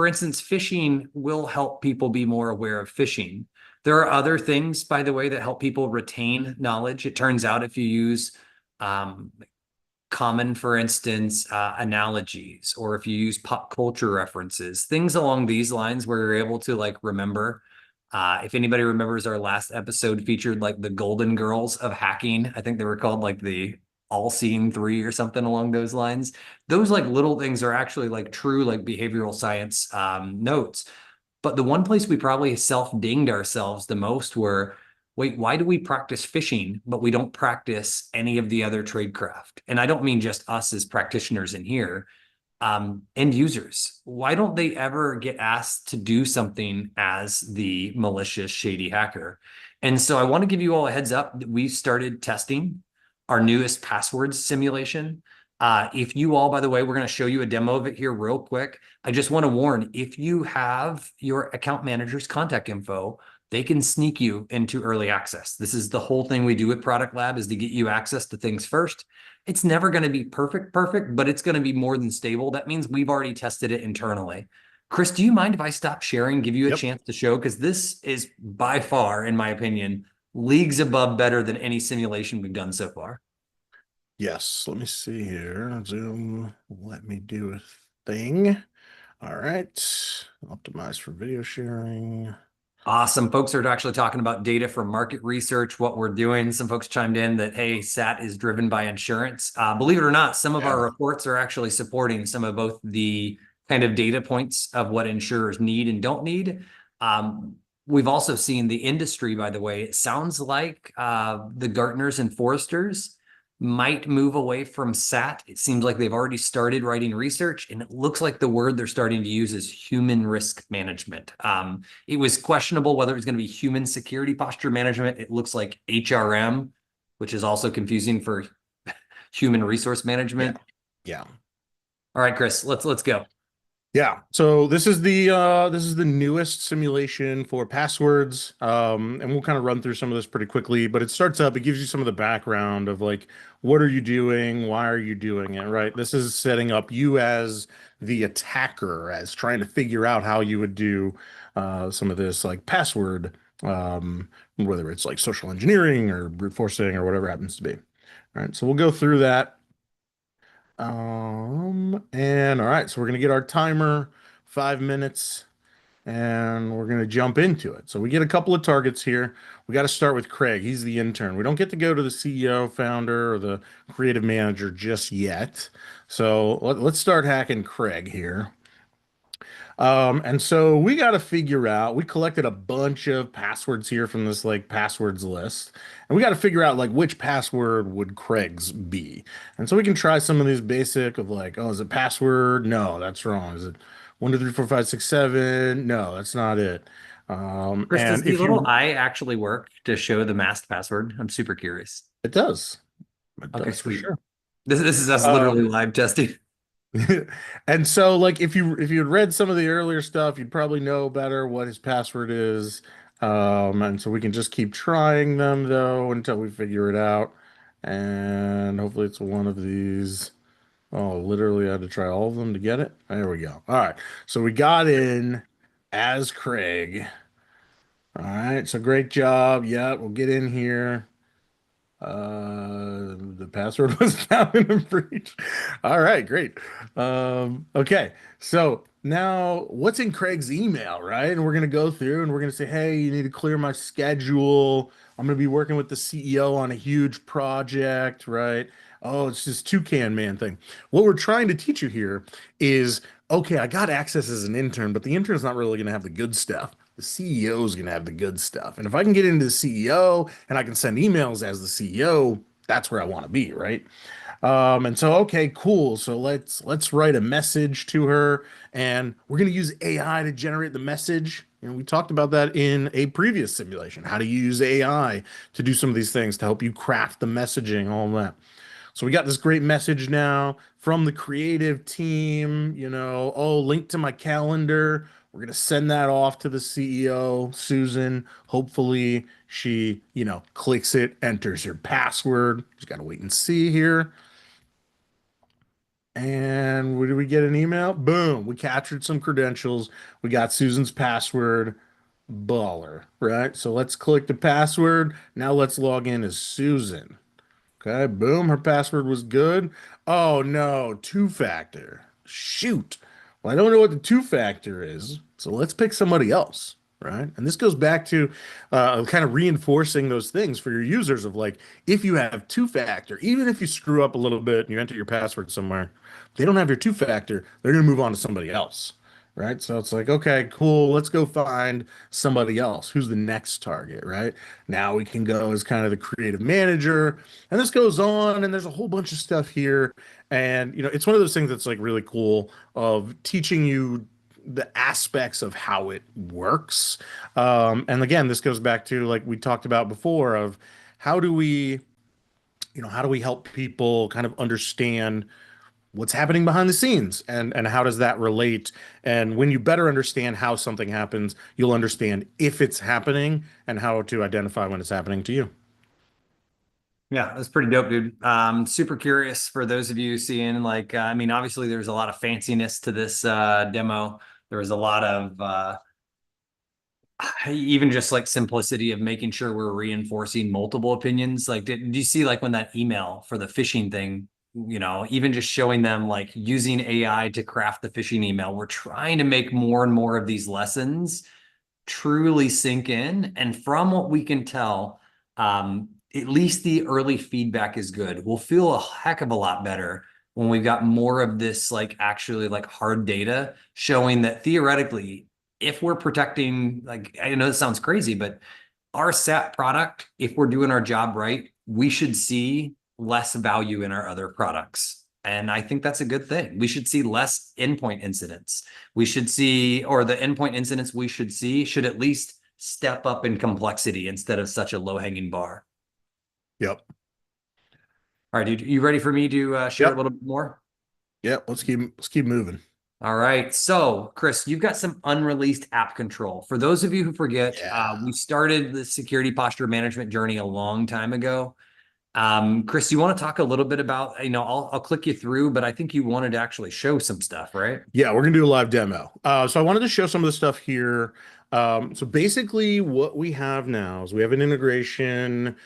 instance, phishing will help people be more aware of phishing. There are other things, by the way, that help people retain knowledge. It turns out if you use common, for instance, analogies, or if you use pop culture references, things along these lines where you're able to like remember. If anybody remembers, our last episode featured like the Golden Girls of hacking. I think they were called like the All-Seeing Three or something along those lines. Those like little things are actually like true like behavioral science notes. But the one place we probably self-dinged ourselves the most were, wait, why do we practice phishing, but we don't practice any of the other tradecraft? And I don't mean just us as practitioners in here, end users. Why don't they ever get asked to do something as the malicious, shady hacker? And so I want to give you all a heads up that we've started testing our newest passwords simulation. If you all, by the way, we're going to show you a demo of it here real quick. I just want to warn, if you have your account manager's contact info, they can sneak you into early access. This is the whole thing we do with Product Lab, is to get you access to things first. It's never going to be perfect, but it's going to be more than stable. That means we've already tested it internally. Chris, do you mind if I stop sharing, give you a Yep. chance to show? Because this is by far, in my opinion, leagues above better than any simulation we've done so far. Yes. Let me see here. Zoom. Let me do a thing. All right. Optimize for video sharing. Awesome. Folks are actually talking about data from market research, what we're doing. Some folks chimed in that, hey, SAT is driven by insurance. Believe it or not, some of our Yeah. reports are actually supporting some of both the kind of data points of what insurers need and don't need. We've also seen the industry, by the way, it sounds like the Gartners and Forresters might move away from SAT. It seems like they've already started writing research, and it looks like the word they're starting to use is human risk management. It was questionable whether it was going to be human security posture management. It looks like HRM, which is also confusing for human resource management. Yeah. All right, Chris, let's go. Yeah. So this is the newest simulation for passwords. And we'll kind of run through some of this pretty quickly, but it starts up, it gives you some of the background of like, what are you doing? Why are you doing it? Right. This is setting up you as the attacker, as trying to figure out how you would do some of this like password, whether it's like social engineering or brute forcing or whatever it happens to be. All right. So we'll go through that. And all right, so we're gonna get our timer, 5 minutes, and we're gonna jump into it. So we get a couple of targets here. We got to start with Craig. He's the intern. We don't get to go to the CEO, founder, or the creative manager just yet. So let's start hacking Craig here. And so we got to figure out, we collected a bunch of passwords here from this like passwords list, and we got to figure out like which password would Craig's be. And so we can try some of these basic of like, oh, is it password? No, that's wrong. Is it 1 2 3 4 5 6 7? No, that's not it. Chris, does And the if little you, I actually work to show the masked password? I'm super curious. it does, it Okay, does for sweet. sure. This is us literally Um, live testing. And so like if you had read some of the earlier stuff, you'd probably know better what his password is. And so we can just keep trying them though until we figure it out. And hopefully it's one of these. Oh, literally I had to try all of them to get it. There we go. All right. So we got in as Craig. All right. So great job. Yeah, we'll get in here. The password was found in a breach. All right, great. Okay, so now what's in Craig's email, right? And we're gonna go through and we're gonna say, hey, you need to clear my schedule. I'm gonna be working with the CEO on a huge project, right? Oh, it's this toucan man thing. What we're trying to teach you here is, okay, I got access as an intern, but the intern's not really gonna have the good stuff. The CEO is going to have the good stuff. And if I can get into the CEO and I can send emails as the CEO, that's where I want to be, right? And so, okay, cool. So let's write a message to her, and we're going to use AI to generate the message. And we talked about that in a previous simulation. How to use AI to do some of these things to help you craft the messaging, all that. So we got this great message now from the creative team, oh, link to my calendar. We're going to send that off to the CEO, Susan. Hopefully she, clicks it, enters your password. Just got to wait and see here. And did we get an email? Boom. We captured some credentials. We got Susan's password. Baller, right? So let's click the password. Now let's log in as Susan. Okay, boom, her password was good. Oh no, two-factor. Shoot. Well, I don't know what the two-factor is, so let's pick somebody else, right? And this goes back to kind of reinforcing those things for your users of like, if you have two-factor, even if you screw up a little bit and you enter your password somewhere, they don't have your two-factor, they're going to move on to somebody else. Right. So it's like, okay, cool. Let's go find somebody else. Who's the next target? Right. Now we can go as kind of the creative manager. And this goes on, and there's a whole bunch of stuff here. And, it's one of those things that's like really cool of teaching you the aspects of how it works. And again, this goes back to like we talked about before of how do we, how do we help people kind of understand what's happening behind the scenes and how does that relate? And when you better understand how something happens, you'll understand if it's happening and how to identify when it's happening to you. Yeah, that's pretty dope, dude. Super curious for those of you seeing like, I mean, obviously there's a lot of fanciness to this demo. There was a lot of even just like simplicity of making sure we're reinforcing multiple opinions. Like, did you see like when that email for the phishing thing, even just showing them like using AI to craft the phishing email, we're trying to make more and more of these lessons truly sink in. And from what we can tell, at least the early feedback is good. We'll feel a heck of a lot better when we've got more of this like actually like hard data showing that theoretically, if we're protecting, like, I know this sounds crazy, but our SAT product, if we're doing our job right, we should see less value in our other products. And I think that's a good thing. We should see less endpoint incidents. We should see, or the endpoint incidents we should see should at least step up in complexity instead of such a low-hanging bar. Yep. All right, dude, you ready for me to share a little bit more? Yep. Let's keep moving. All right. So, Chris, you've got some unreleased app control. For those of you who forget, we started the security posture management journey a long time ago. Chris, you want to talk a little bit about, I'll click you through, but I think you wanted to actually show some stuff, right? Yeah, we're gonna do a live demo. So I wanted to show some of the stuff here. So basically what we have now is we have an integration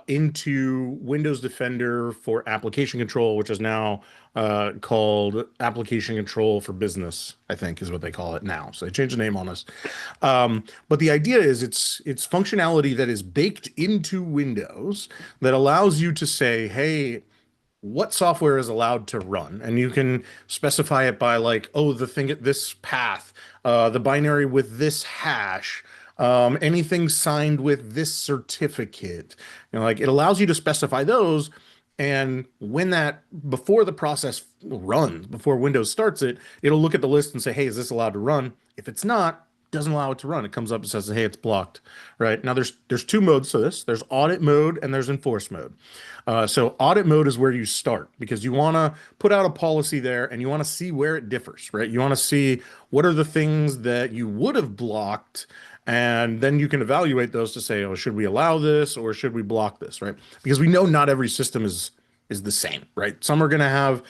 into Windows Defender for application control, which is now called Application Control for Business, I think is what they call it now. So they changed the name on us. But the idea is it's functionality that is baked into Windows that allows you to say, hey, what software is allowed to run, and you can specify it by like, oh, the thing at this path, the binary with this hash, anything signed with this certificate. Like it allows you to specify those, and when that before the process runs, before Windows starts it, it'll look at the list and say, hey, is this allowed to run? If it's not, doesn't allow it to run. It comes up and says, hey, it's blocked. Right now, there's two modes to this. There's audit mode and there's enforce mode. So audit mode is where you start because you want to put out a policy there and you want to see where it differs, right? You want to see what are the things that you would have blocked, and then you can evaluate those to say, oh, should we allow this or should we block this, right? Because we know not every system is the same, right? Some are going to have,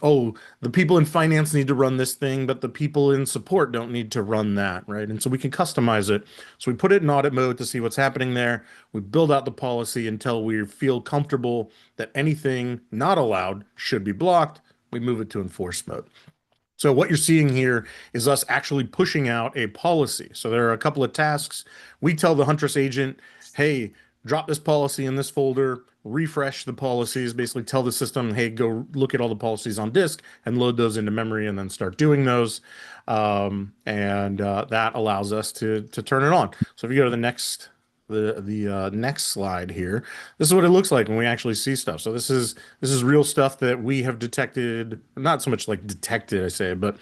oh, the people in finance need to run this thing, but the people in support don't need to run that, right? And so we can customize it. So we put it in audit mode to see what's happening there. We build out the policy until we feel comfortable that anything not allowed should be blocked. We move it to enforce mode. So what you're seeing here is us actually pushing out a policy. So there are a couple of tasks. We tell the Huntress agent, hey, drop this policy in this folder, refresh the policies, basically tell the system, hey, go look at all the policies on disk and load those into memory and then start doing those. That allows us to turn it on. So if you go to the next next slide here, this is what it looks like when we actually see stuff. So this is real stuff that we have detected, not so much like detected, I say, but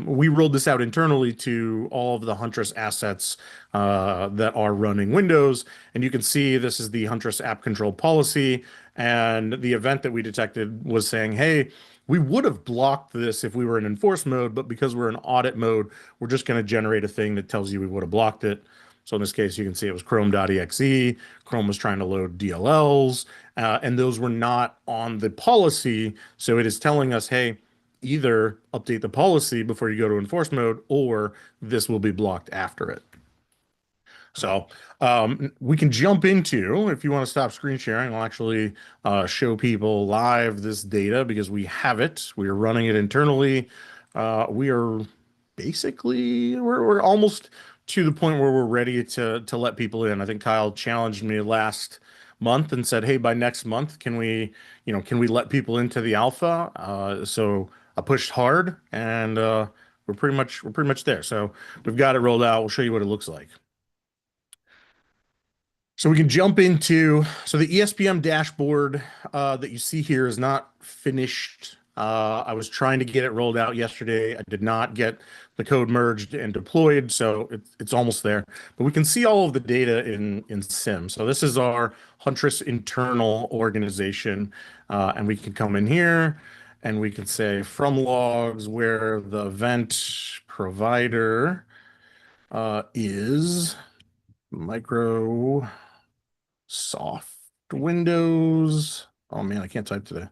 we rolled this out internally to all of the Huntress assets that are running Windows. And you can see this is the Huntress app control policy. And the event that we detected was saying, hey, we would have blocked this if we were in enforce mode, but because we're in audit mode, we're just going to generate a thing that tells you we would have blocked it. So in this case, you can see it was chrome.exe. Chrome was trying to load DLLs, and those were not on the policy. So it is telling us, hey, either update the policy before you go to enforce mode, or this will be blocked after it. So we can jump into, if you want to stop screen sharing, I'll actually show people live this data because we have it. We are running it internally. We are basically, we're almost to the point where we're ready to let people in. I think Kyle challenged me last month and said, hey, by next month, can we let people into the alpha? So I pushed hard, and we're pretty much there. So we've got it rolled out. We'll show you what it looks like. So we can jump into, so the ESPM dashboard that you see here is not finished. I was trying to get it rolled out yesterday. I did not get the code merged and deployed, so it's almost there. But we can see all of the data in SIM. So this is our Huntress internal organization, and we can come in here and we can say from logs where the event provider is Microsoft Windows. Oh man, I can't type today.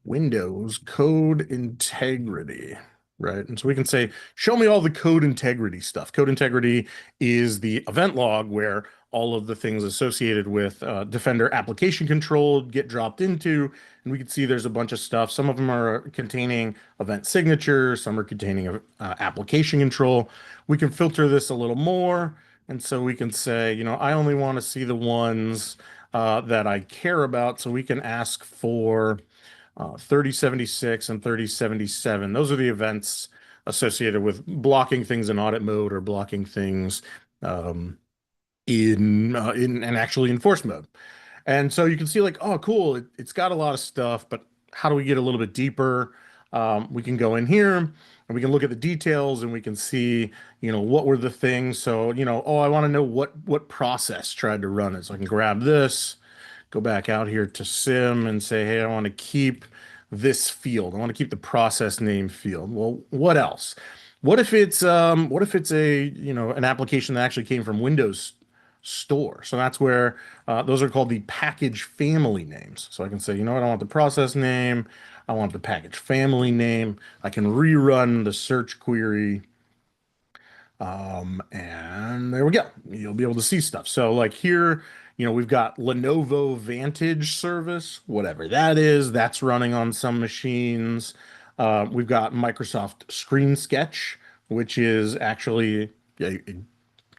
Windows code integrity. right? And so we can say, show me all the code integrity stuff. Code integrity is the event log where all of the things associated with Defender application control get dropped into. And we can see there's a bunch of stuff. Some of them are containing event signatures, some are containing application control. We can filter this a little more. And so we can say, I only want to see the ones that I care about. So we can ask for 3076 and 3077. Those are the events associated with blocking things in audit mode or blocking things um, in and actually enforce mode. And so you can see like, oh, cool, it's got a lot of stuff, but how do we get a little bit deeper? We can go in here and we can look at the details and we can see, what were the things. So, oh, I want to know what process tried to run it. So I can grab this, go back out here to SIM and say, hey, I want to keep this field. I want to keep the process name field. Well, what else? What if it's a, an application that actually came from Windows Store? So that's where those are called the package family names. So I can say, I want the process name. I want the package family name. I can rerun the search query. And there we go. You'll be able to see stuff. So like here, we've got Lenovo Vantage service, whatever that is, that's running on some machines. We've got Microsoft Screen Sketch, which is actually an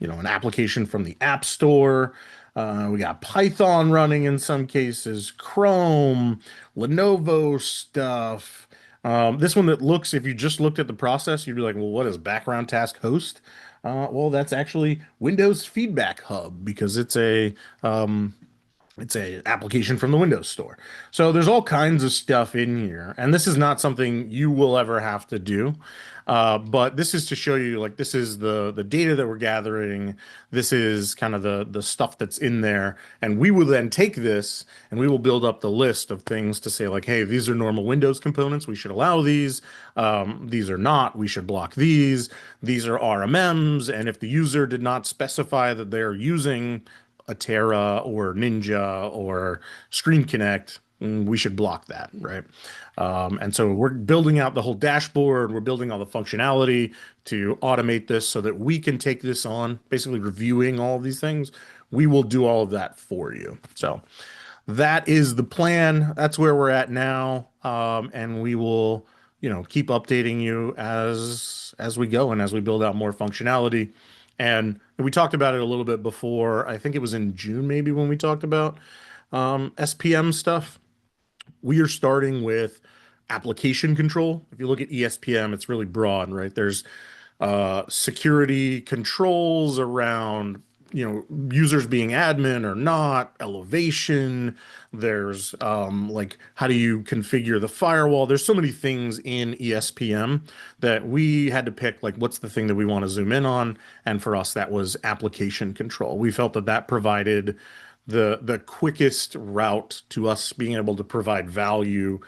application from the App Store. We got Python running in some cases, Chrome, Lenovo stuff. This one that looks, if you just looked at the process, you'd be like, well, what is background task host? Well, that's actually Windows Feedback Hub because it's a application from the Windows Store. So there's all kinds of stuff in here, and this is not something you will ever have to do. But this is to show you, like, this is the data that we're gathering. This is kind of the stuff that's in there, and we will then take this and we will build up the list of things to say, like, hey, these are normal Windows components. We should allow these. These are not. We should block these. These are RMMs, and if the user did not specify that they're using a Terra or Ninja or Screen Connect, we should block that, right? And so we're building out the whole dashboard. We're building all the functionality to automate this so that we can take this on, basically reviewing all of these things. We will do all of that for you. So that is the plan. That's where we're at now. And we will, keep updating you as we go and as we build out more functionality. And we talked about it a little bit before. I think it was in June, maybe, when we talked about SPM stuff. We are starting with application control. If you look at ESPM, it's really broad, right? There's security controls around, users being admin or not, elevation. There's like, how do you configure the firewall? There's so many things in ESPM that we had to pick, like, what's the thing that we want to zoom in on? And for us, that was application control. We felt that provided the quickest route to us being able to provide value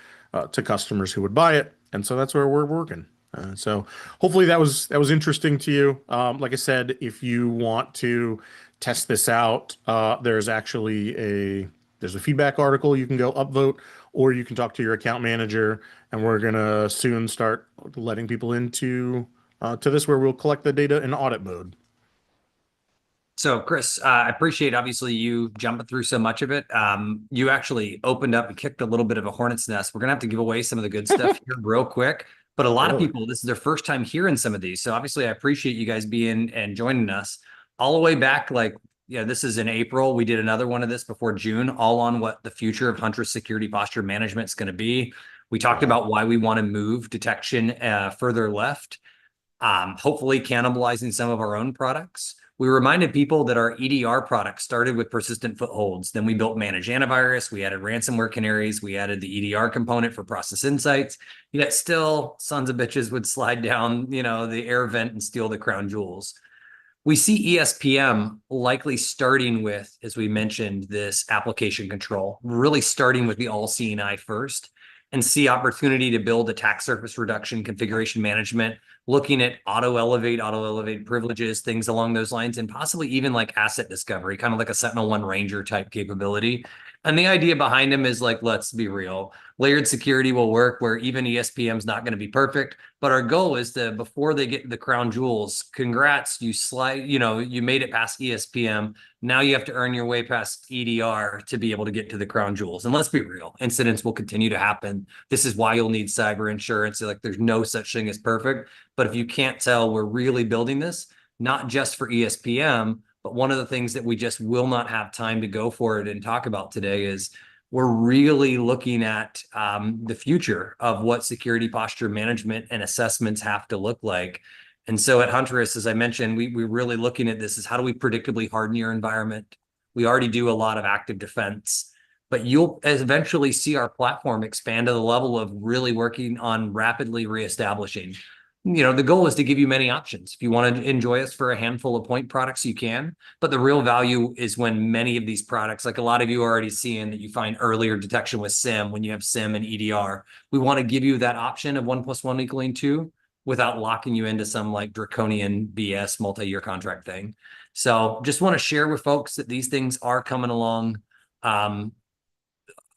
to customers who would buy it. And so that's where we're working. So hopefully that was interesting to you. Like I said, if you want to test this out, there's actually a feedback article. You can go upvote, or you can talk to your account manager, and we're gonna soon start letting people into to this, where we'll collect the data in audit mode. So, Chris, I appreciate, obviously, you jumping through so much of it. You actually opened up and kicked a little bit of a hornet's nest. We're going to have to give away some of the good stuff here real quick. But a lot of people, this is their first time hearing some of these. So obviously, I appreciate you guys being and joining us all the way back. Like, this is in April. We did another one of this before June, all on what the future of Huntress security posture management is going to be. We talked about why we want to move detection further left, hopefully cannibalizing some of our own products. We reminded people that our EDR product started with persistent footholds. Then we built managed antivirus. We added ransomware canaries. We added the EDR component for process insights. Yet still, sons of bitches would slide down, the air vent and steal the crown jewels. We see ESPM likely starting with, as we mentioned, this application control, really starting with the all-seeing eye first, and see opportunity to build attack surface reduction, configuration management, looking at auto-elevate privileges, things along those lines, and possibly even like asset discovery, kind of like a Sentinel-1 Ranger type capability. And the idea behind them is like, let's be real. Layered security will work where even ESPM is not going to be perfect. But our goal is to, before they get the crown jewels, congrats, you made it past ESPM. Now you have to earn your way past EDR to be able to get to the crown jewels. And let's be real, incidents will continue to happen. This is why you'll need cyber insurance. Like there's no such thing as perfect. But if you can't tell, we're really building this, not just for ESPM, but one of the things that we just will not have time to go for it and talk about today is we're really looking at the future of what security posture management and assessments have to look like. And so at Huntress, as I mentioned, we're really looking at this is how do we predictably harden your environment? We already do a lot of active defense, but you'll eventually see our platform expand to the level of really working on rapidly reestablishing. The goal is to give you many options. If you want to enjoy us for a handful of point products, you can. But the real value is when many of these products, like a lot of you are already seeing that you find earlier detection with SIM, when you have SIM and EDR, we want to give you that option of 1 + 1 = 2 without locking you into some like draconian BS multi-year contract thing. So just want to share with folks that these things are coming along.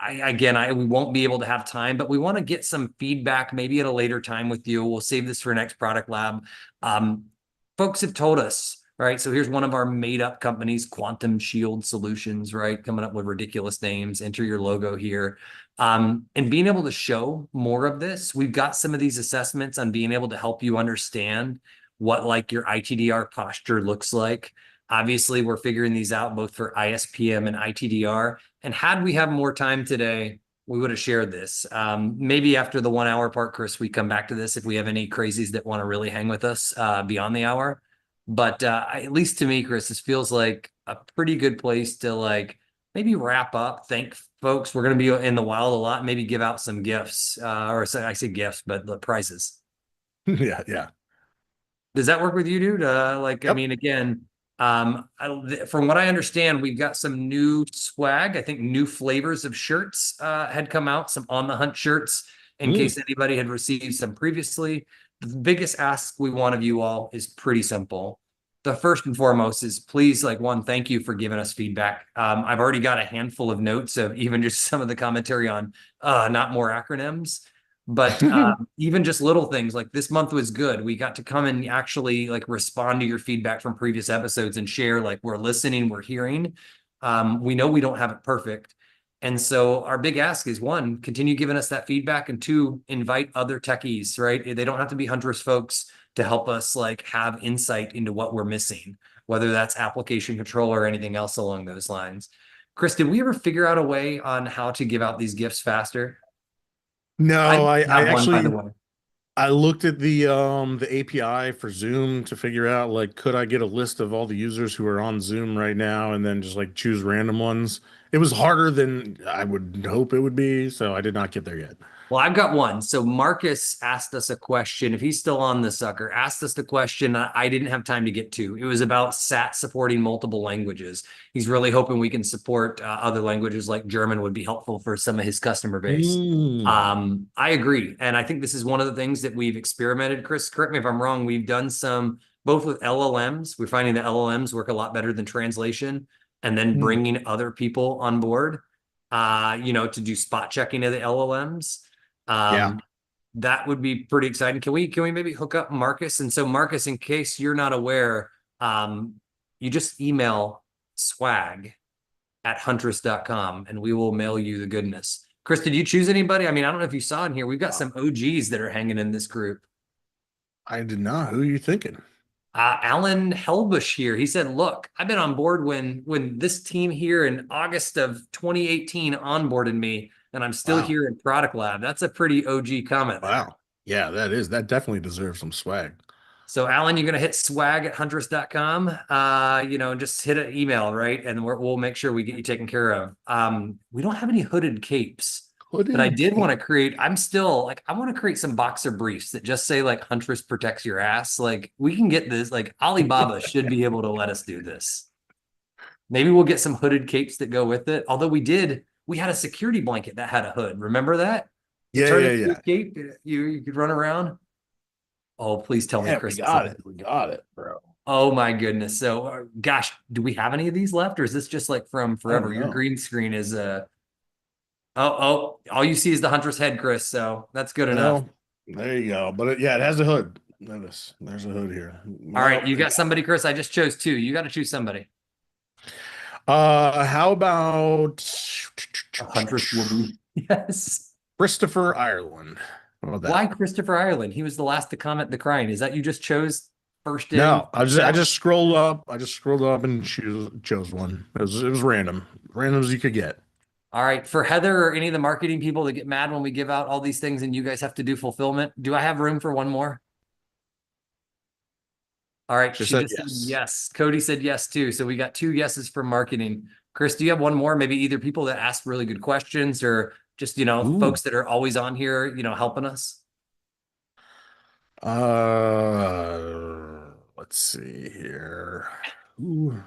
We won't be able to have time, but we want to get some feedback maybe at a later time with you. We'll save this for next product lab. Folks have told us, right? So here's one of our made up companies, Quantum Shield Solutions, right? Coming up with ridiculous names, enter your logo here. And being able to show more of this, we've got some of these assessments on being able to help you understand what like your ITDR posture looks like. Obviously, we're figuring these out both for ISPM and ITDR. And had we have more time today, we would have shared this. Maybe after the 1 hour part, Chris, we come back to this if we have any crazies that want to really hang with us beyond the hour. But at least to me, Chris, this feels like a pretty good place to like maybe wrap up. Thank folks. We're going to be in the wild a lot. Maybe give out some gifts, or I say gifts, but the prizes. Yeah. Does that work with you, dude? Yep. I mean, again, from what I understand, we've got some new swag. I think new flavors of shirts had come out, some on the hunt shirts, in case anybody had received some previously. The biggest ask we want of you all is pretty simple. The first and foremost is please, like, one, thank you for giving us feedback. I've already got a handful of notes of even just some of the commentary on not more acronyms. But even just little things like this month was good. We got to come and actually like respond to your feedback from previous episodes and share like we're listening, we're hearing. We know we don't have it perfect. And so our big ask is one, continue giving us that feedback, and two, invite other techies, right? They don't have to be Huntress folks to help us like have insight into what we're missing, whether that's application control or anything else along those lines. Chris, did we ever figure out a way on how to give out these gifts faster? No, I Have one, by the actually way. I looked at the API for Zoom to figure out like could I get a list of all the users who are on Zoom right now and then just like choose random ones. It was harder than I would hope it would be, so I did not get there yet. Well, I've got one. So Marcus asked us a question. If he's still on the sucker, asked us the question I didn't have time to get to. It was about SAT supporting multiple languages. He's really hoping we can support other languages like German would be helpful for some of his customer base. I agree. And I think this is one of the things that we've experimented. Chris, correct me if I'm wrong. We've done some both with LLMs. We're finding that LLMs work a lot better than translation, and then bringing other people on board, to do spot checking of the LLMs. Yeah. That would be pretty exciting. Can we maybe hook up Marcus? And so Marcus, in case you're not aware, you just email swag@huntress.com and we will mail you the goodness. Chris, did you choose anybody? I mean, I don't know if you saw in here. We've got some OGs that are hanging in this group. I did not. Who are you thinking? Alan Helbush here. He said, look, I've been on board when this team here in August of 2018 onboarded me, and I'm still here in Product Lab. That's a pretty OG comment. Wow. Yeah, that definitely deserves some swag. So Alan, you're going to hit swag@huntress.com, just hit an email, right? And we'll make sure we get you taken care of. We don't have any hooded capes, but I did want to create, I want to create some boxer briefs that just say like Huntress protects your ass. Like we can get this, like Alibaba should be able to let us do this. Maybe we'll get some hooded capes that go with it. Although we had a security blanket that had a hood. Remember that? Yeah. Cape, you could run around. Oh, please tell me, Chris. We got it, bro. Oh my goodness. So, gosh, do we have any of these left, or is this just like from forever? Your green screen is All you see is the hunter's head, Chris. So that's good enough. Well, there you go. But yeah, it has a hood. Notice there's a hood here. All right, Well, you got somebody, Chris. I just chose two. You got to choose somebody. how about A huntress will be. Yes. Christopher Ireland? How about Why that? Christopher Ireland? He was the last to comment decrying. Is that you just chose first in? No, I just scrolled up. I just scrolled up and chose one. It was random, random as you could get. All right. For Heather or any of the marketing people that get mad when we give out all these things and you guys have to do fulfillment, do I have room for one more? All right. She She said just said yes. yes. Cody said yes too. So we got two yeses for marketing. Chris, do you have one more? Maybe either people that ask really good questions or just, Ooh. folks that are always on here, helping us. Let's see here. Ooh.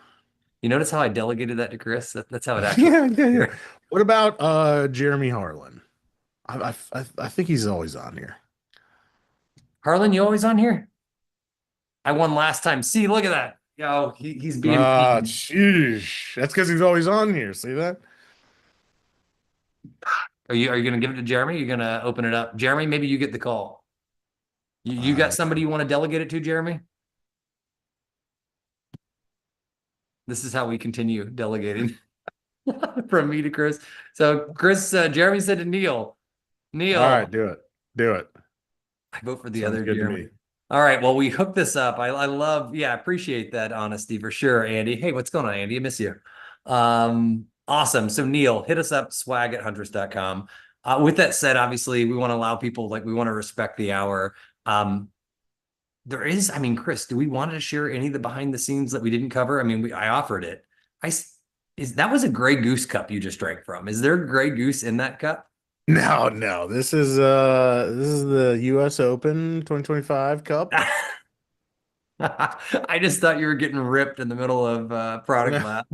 You notice how I delegated that to Chris? That's how it actually Yeah, yeah, yeah. here. What about Jeremy Harlan? I think he's always on here. Harlan, you always on here? I won last time. See, look at that. Yo, he's being Ah, mean. sheesh. That's because he's always on here. See that? Are you gonna give it to Jeremy? You're gonna open it up. Jeremy, maybe you get the call. You got somebody you want to delegate it to, Jeremy? This is how we continue delegating from me to Chris. So Chris, Jeremy said to Neil. All right, Neil, do it. Do it. I vote for the Sounds other good to Jeremy. me. All right, well, we hooked this up. I love, yeah, I appreciate that honesty for sure, Andy. Hey, what's going on, Andy? I miss you. Awesome. So Neil, hit us up, swag@huntress.com. With that said, obviously, we want to allow people, we want to respect the hour. There is, I mean, Chris, do we want to share any of the behind the scenes that we didn't cover? I mean, I offered it. That was a Grey Goose cup you just drank from. Is there Grey Goose in that cup? No, no. This is the US Open 2025 Cup. I just thought you were getting ripped in the middle of product No, lab.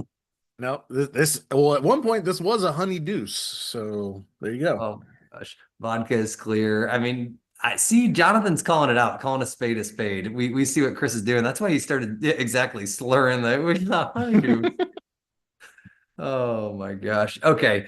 no. This well, at one point this was a honey deuce. So there you go. Oh gosh, vodka is clear. I mean, I see Jonathan's calling it out, calling a spade a spade. We see what Chris is doing. That's why he started exactly slurring the honeydew. Oh my gosh. Okay.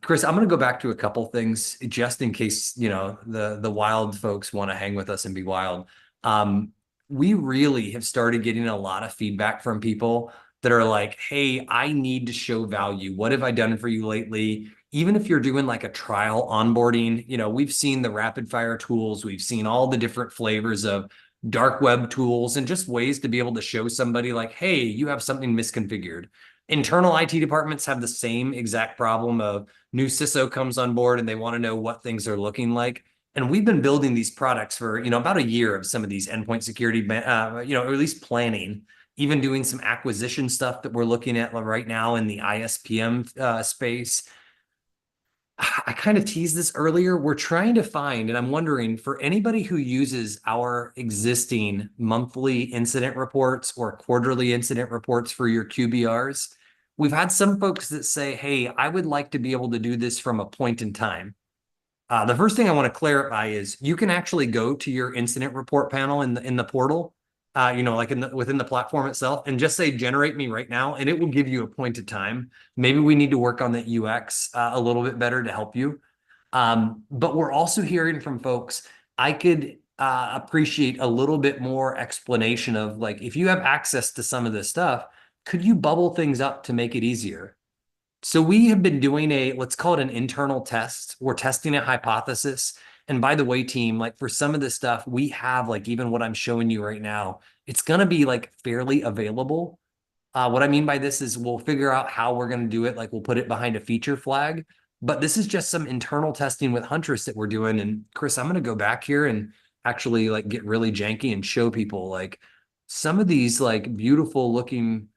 Chris, I'm going to go back to a couple things just in case, the wild folks want to hang with us and be wild. Um, we really have started getting a lot of feedback from people that are like, hey, I need to show value. What have I done for you lately? Even if you're doing like a trial onboarding, we've seen the rapid fire tools, we've seen all the different flavors of dark web tools and just ways to be able to show somebody like, hey, you have something misconfigured. Internal IT departments have the same exact problem of new CISO comes on board and they want to know what things are looking like. And we've been building these products for, about a year of some of these endpoint security, or at least planning, even doing some acquisition stuff that we're looking at right now in the ISPM space. I kind of teased this earlier. We're trying to find, and I'm wondering for anybody who uses our existing monthly incident reports or quarterly incident reports for your QBRs, we've had some folks that say, hey, I would like to be able to do this from a point in time. The first thing I want to clarify is you can actually go to your incident report panel in the portal, like within the platform itself, and just say generate me right now, and it will give you a point of time. Maybe we need to work on that UX a little bit better to help you. But we're also hearing from folks. I could appreciate a little bit more explanation of like if you have access to some of this stuff, could you bubble things up to make it easier? So we have been doing let's call it an internal test. We're testing a hypothesis. And by the way, team, like for some of this stuff, we have like even what I'm showing you right now, it's going to be like fairly available. What I mean by this is we'll figure out how we're going to do it. Like we'll put it behind a feature flag, but this is just some internal testing with Huntress that we're doing. And Chris, I'm going to go back here and actually like get really janky and show people like some of these like beautiful looking,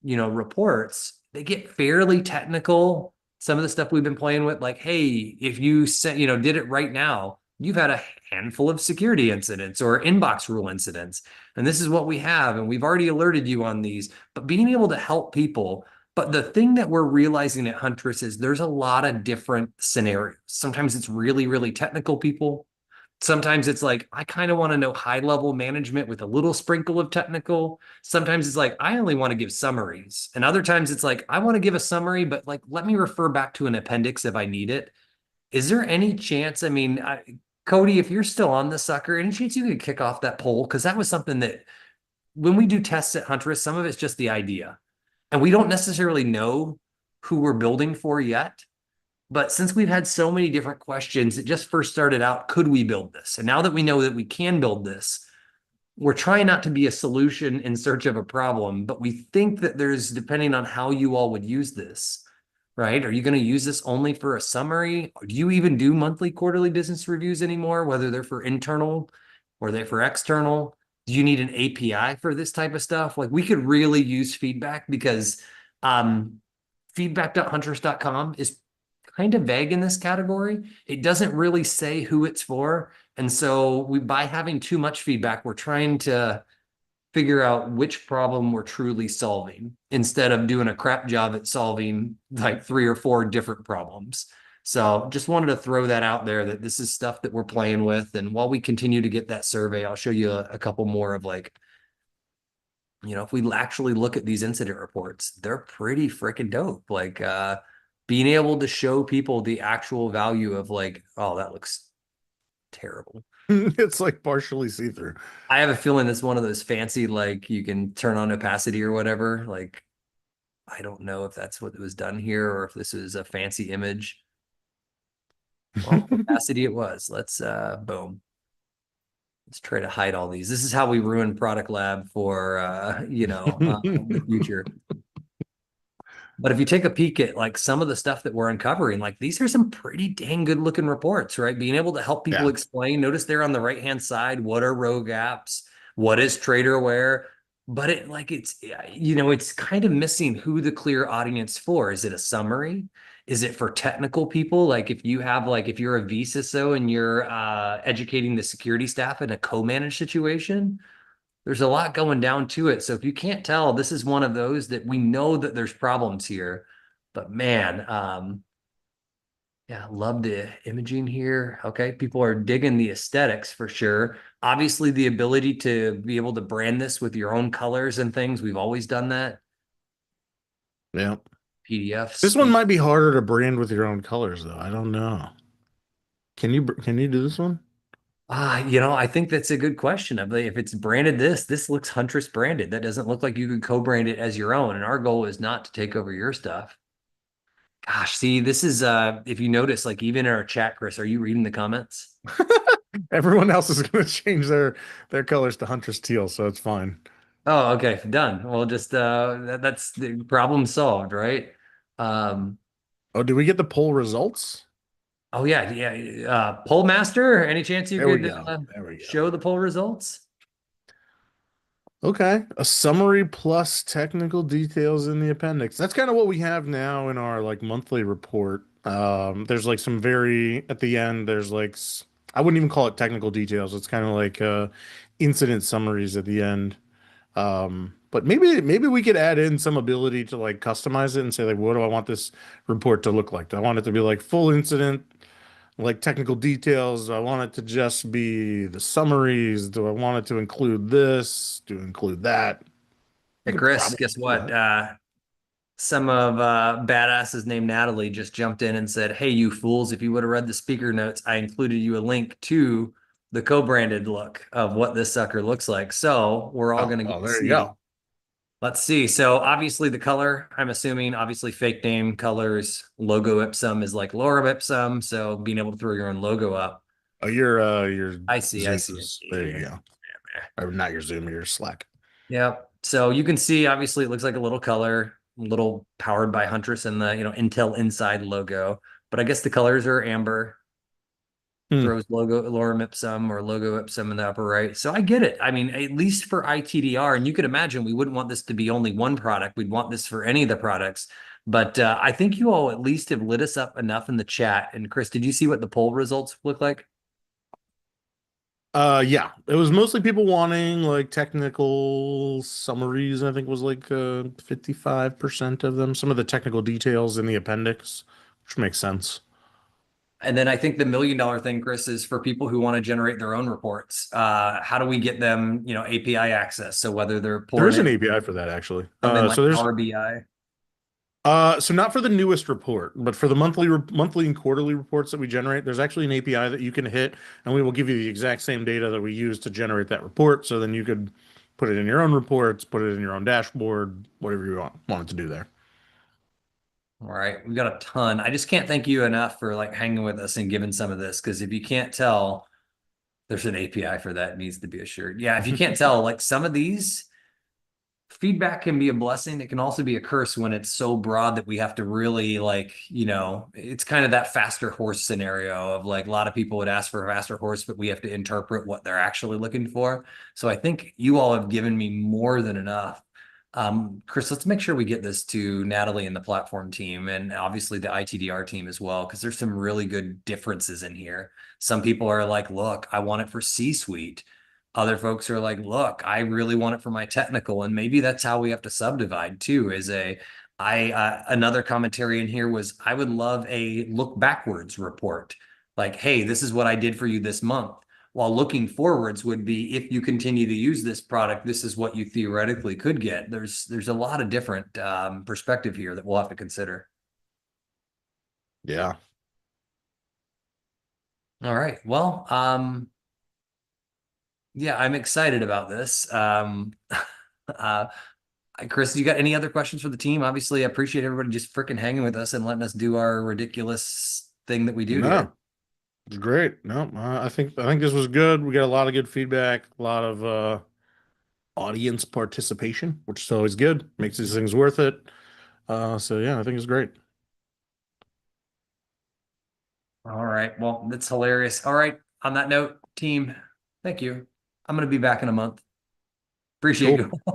reports, they get fairly technical. Some of the stuff we've been playing with, like, hey, if you did it right now, you've had a handful of security incidents or inbox rule incidents. And this is what we have. And we've already alerted you on these, but being able to help people. But the thing that we're realizing at Huntress is there's a lot of different scenarios. Sometimes it's really, really technical people. Sometimes it's like, I kind of want to know high level management with a little sprinkle of technical. Sometimes it's like, I only want to give summaries. And other times it's like, I want to give a summary, but like, let me refer back to an appendix if I need it. Is there any chance? I mean, Cody, if you're still on the sucker, any chance you could kick off that poll? Because that was something that when we do tests at Huntress, some of it's just the idea. And we don't necessarily know who we're building for yet. But since we've had so many different questions, it just first started out, could we build this? And now that we know that we can build this, we're trying not to be a solution in search of a problem, but we think that there's, depending on how you all would use this, right? Are you going to use this only for a summary? Or do you even do monthly, quarterly business reviews anymore, whether they're for internal or they're for external? Do you need an API for this type of stuff? Like we could really use feedback because feedback.hunters.com is kind of vague in this category. It doesn't really say who it's for. And so by having too much feedback, we're trying to figure out which problem we're truly solving instead of doing a crap job at solving like 3 or 4 different problems. So just wanted to throw that out there that this is stuff that we're playing with. And while we continue to get that survey, I'll show you a couple more of like, if we actually look at these incident reports, they're pretty freaking dope. Like being able to show people the actual value of like, oh, that looks terrible. It's like partially see-through. I have a feeling it's one of those fancy, like you can turn on opacity or whatever. Like, I don't know if that's what was done here or if this is a fancy image. Well, opacity it was. Let's boom. Let's try to hide all these. This is how we ruin Product Lab for the future. But if you take a peek at like some of the stuff that we're uncovering, like these are some pretty dang good looking reports, right? Being able to help people Yeah. explain. Notice there on the right hand side, what are rogue apps? What is trader aware? But it's kind of missing who the clear audience for. Is it a summary? Is it for technical people? Like if you're a VCISO and you're educating the security staff in a co-managed situation, there's a lot going down to it. So if you can't tell, this is one of those that we know that there's problems here, but man, yeah, love the imaging here. Okay. People are digging the aesthetics for sure. Obviously the ability to be able to brand this with your own colors and things. We've always done that. Yeah. PDFs. This one might be harder to brand with your own colors, though. I don't know. Can you do this one? I think that's a good question. If it's branded this looks Huntress branded. That doesn't look like you could co-brand it as your own. And our goal is not to take over your stuff. Gosh, see, this is if you notice, like even in our chat, Chris, are you reading the comments? Everyone else is going to change their colors to Huntress teal, so it's fine. Oh, okay, done. Well, just that's the problem solved, right? Um, Oh, did we get the poll results? oh yeah. Poll master, any chance you There we could go. There we go. show the poll results? Okay, a summary plus technical details in the appendix. That's kind of what we have now in our like monthly report. There's like some very at the end. There's like I wouldn't even call it technical details. It's kind of like incident summaries at the end. But maybe we could add in some ability to like customize it and say like, what do I want this report to look like? Do I want it to be like full incident, like technical details? Do I want it to just be the summaries? Do I want it to include this? Do include that? Hey, We could Chris, probably guess do what? that. Some of badasses named Natalie just jumped in and said, "Hey, you fools! If you would have read the speaker notes, I included you a link to the co-branded look of what this sucker looks like." So we're all going to get to There you see. go. Let's see. So obviously the color, I'm assuming, obviously fake name colors, logo ipsum is like lorem ipsum. So being able to throw your own logo up. Oh, your I see. Zoom I see. I is see. there you go. Or not your Zoom, your Slack. Yep. So you can see, obviously, it looks like a little color, a little powered by Huntress and the, Intel Inside logo. But I guess the colors are amber, Hmm. throws logo lorem ipsum or logo ipsum in the upper right. So I get it. I mean, at least for ITDR, and you could imagine we wouldn't want this to be only one product. We'd want this for any of the products. But I think you all at least have lit us up enough in the chat. And Chris, did you see what the poll results look like? Yeah, it was mostly people wanting like technical summaries. I think was like 55% of them. Some of the technical details in the appendix, which makes sense. And then I think the $1 million thing, Chris, is for people who want to generate their own reports. How do we get them, API access? So whether they're There pulling is an in API for that actually. something like So there's Power BI. so not for the newest report, but for the monthly and quarterly reports that we generate, there's actually an API that you can hit, and we will give you the exact same data that we use to generate that report. So then you could put it in your own reports, put it in your own dashboard, whatever you want it to do there. All right, we've got a ton. I just can't thank you enough for like hanging with us and giving some of this, because if you can't tell, there's an API for that needs to be assured. Yeah, if you can't tell, like some of these feedback can be a blessing. It can also be a curse when it's so broad that we have to really it's kind of that faster horse scenario of like a lot of people would ask for a faster horse, but we have to interpret what they're actually looking for. So I think you all have given me more than enough. Chris, let's make sure we get this to Natalie and the platform team, and obviously the ITDR team as well, because there's some really good differences in here. Some people are like, look, I want it for C-suite. Other folks are like, look, I really want it for my technical. And maybe that's how we have to subdivide too, another commentary in here was, I would love a look backwards report. Like, hey, this is what I did for you this month. While looking forwards would be, if you continue to use this product, this is what you theoretically could get. There's a lot of different perspective here that we'll have to consider. Yeah. All right. Well, yeah, I'm excited about this. Uh, Chris, you got any other questions for the team? Obviously, I appreciate everybody just freaking hanging with us and letting us do our ridiculous thing that we do here. No, it's great. No, I think this was good. We got a lot of good feedback, a lot of audience participation, which is always good. Makes these things worth it. So yeah, I think it's great. All right. Well, that's hilarious. All right. On that note, team, thank you. I'm going to be back in a month. Appreciate Cool. you.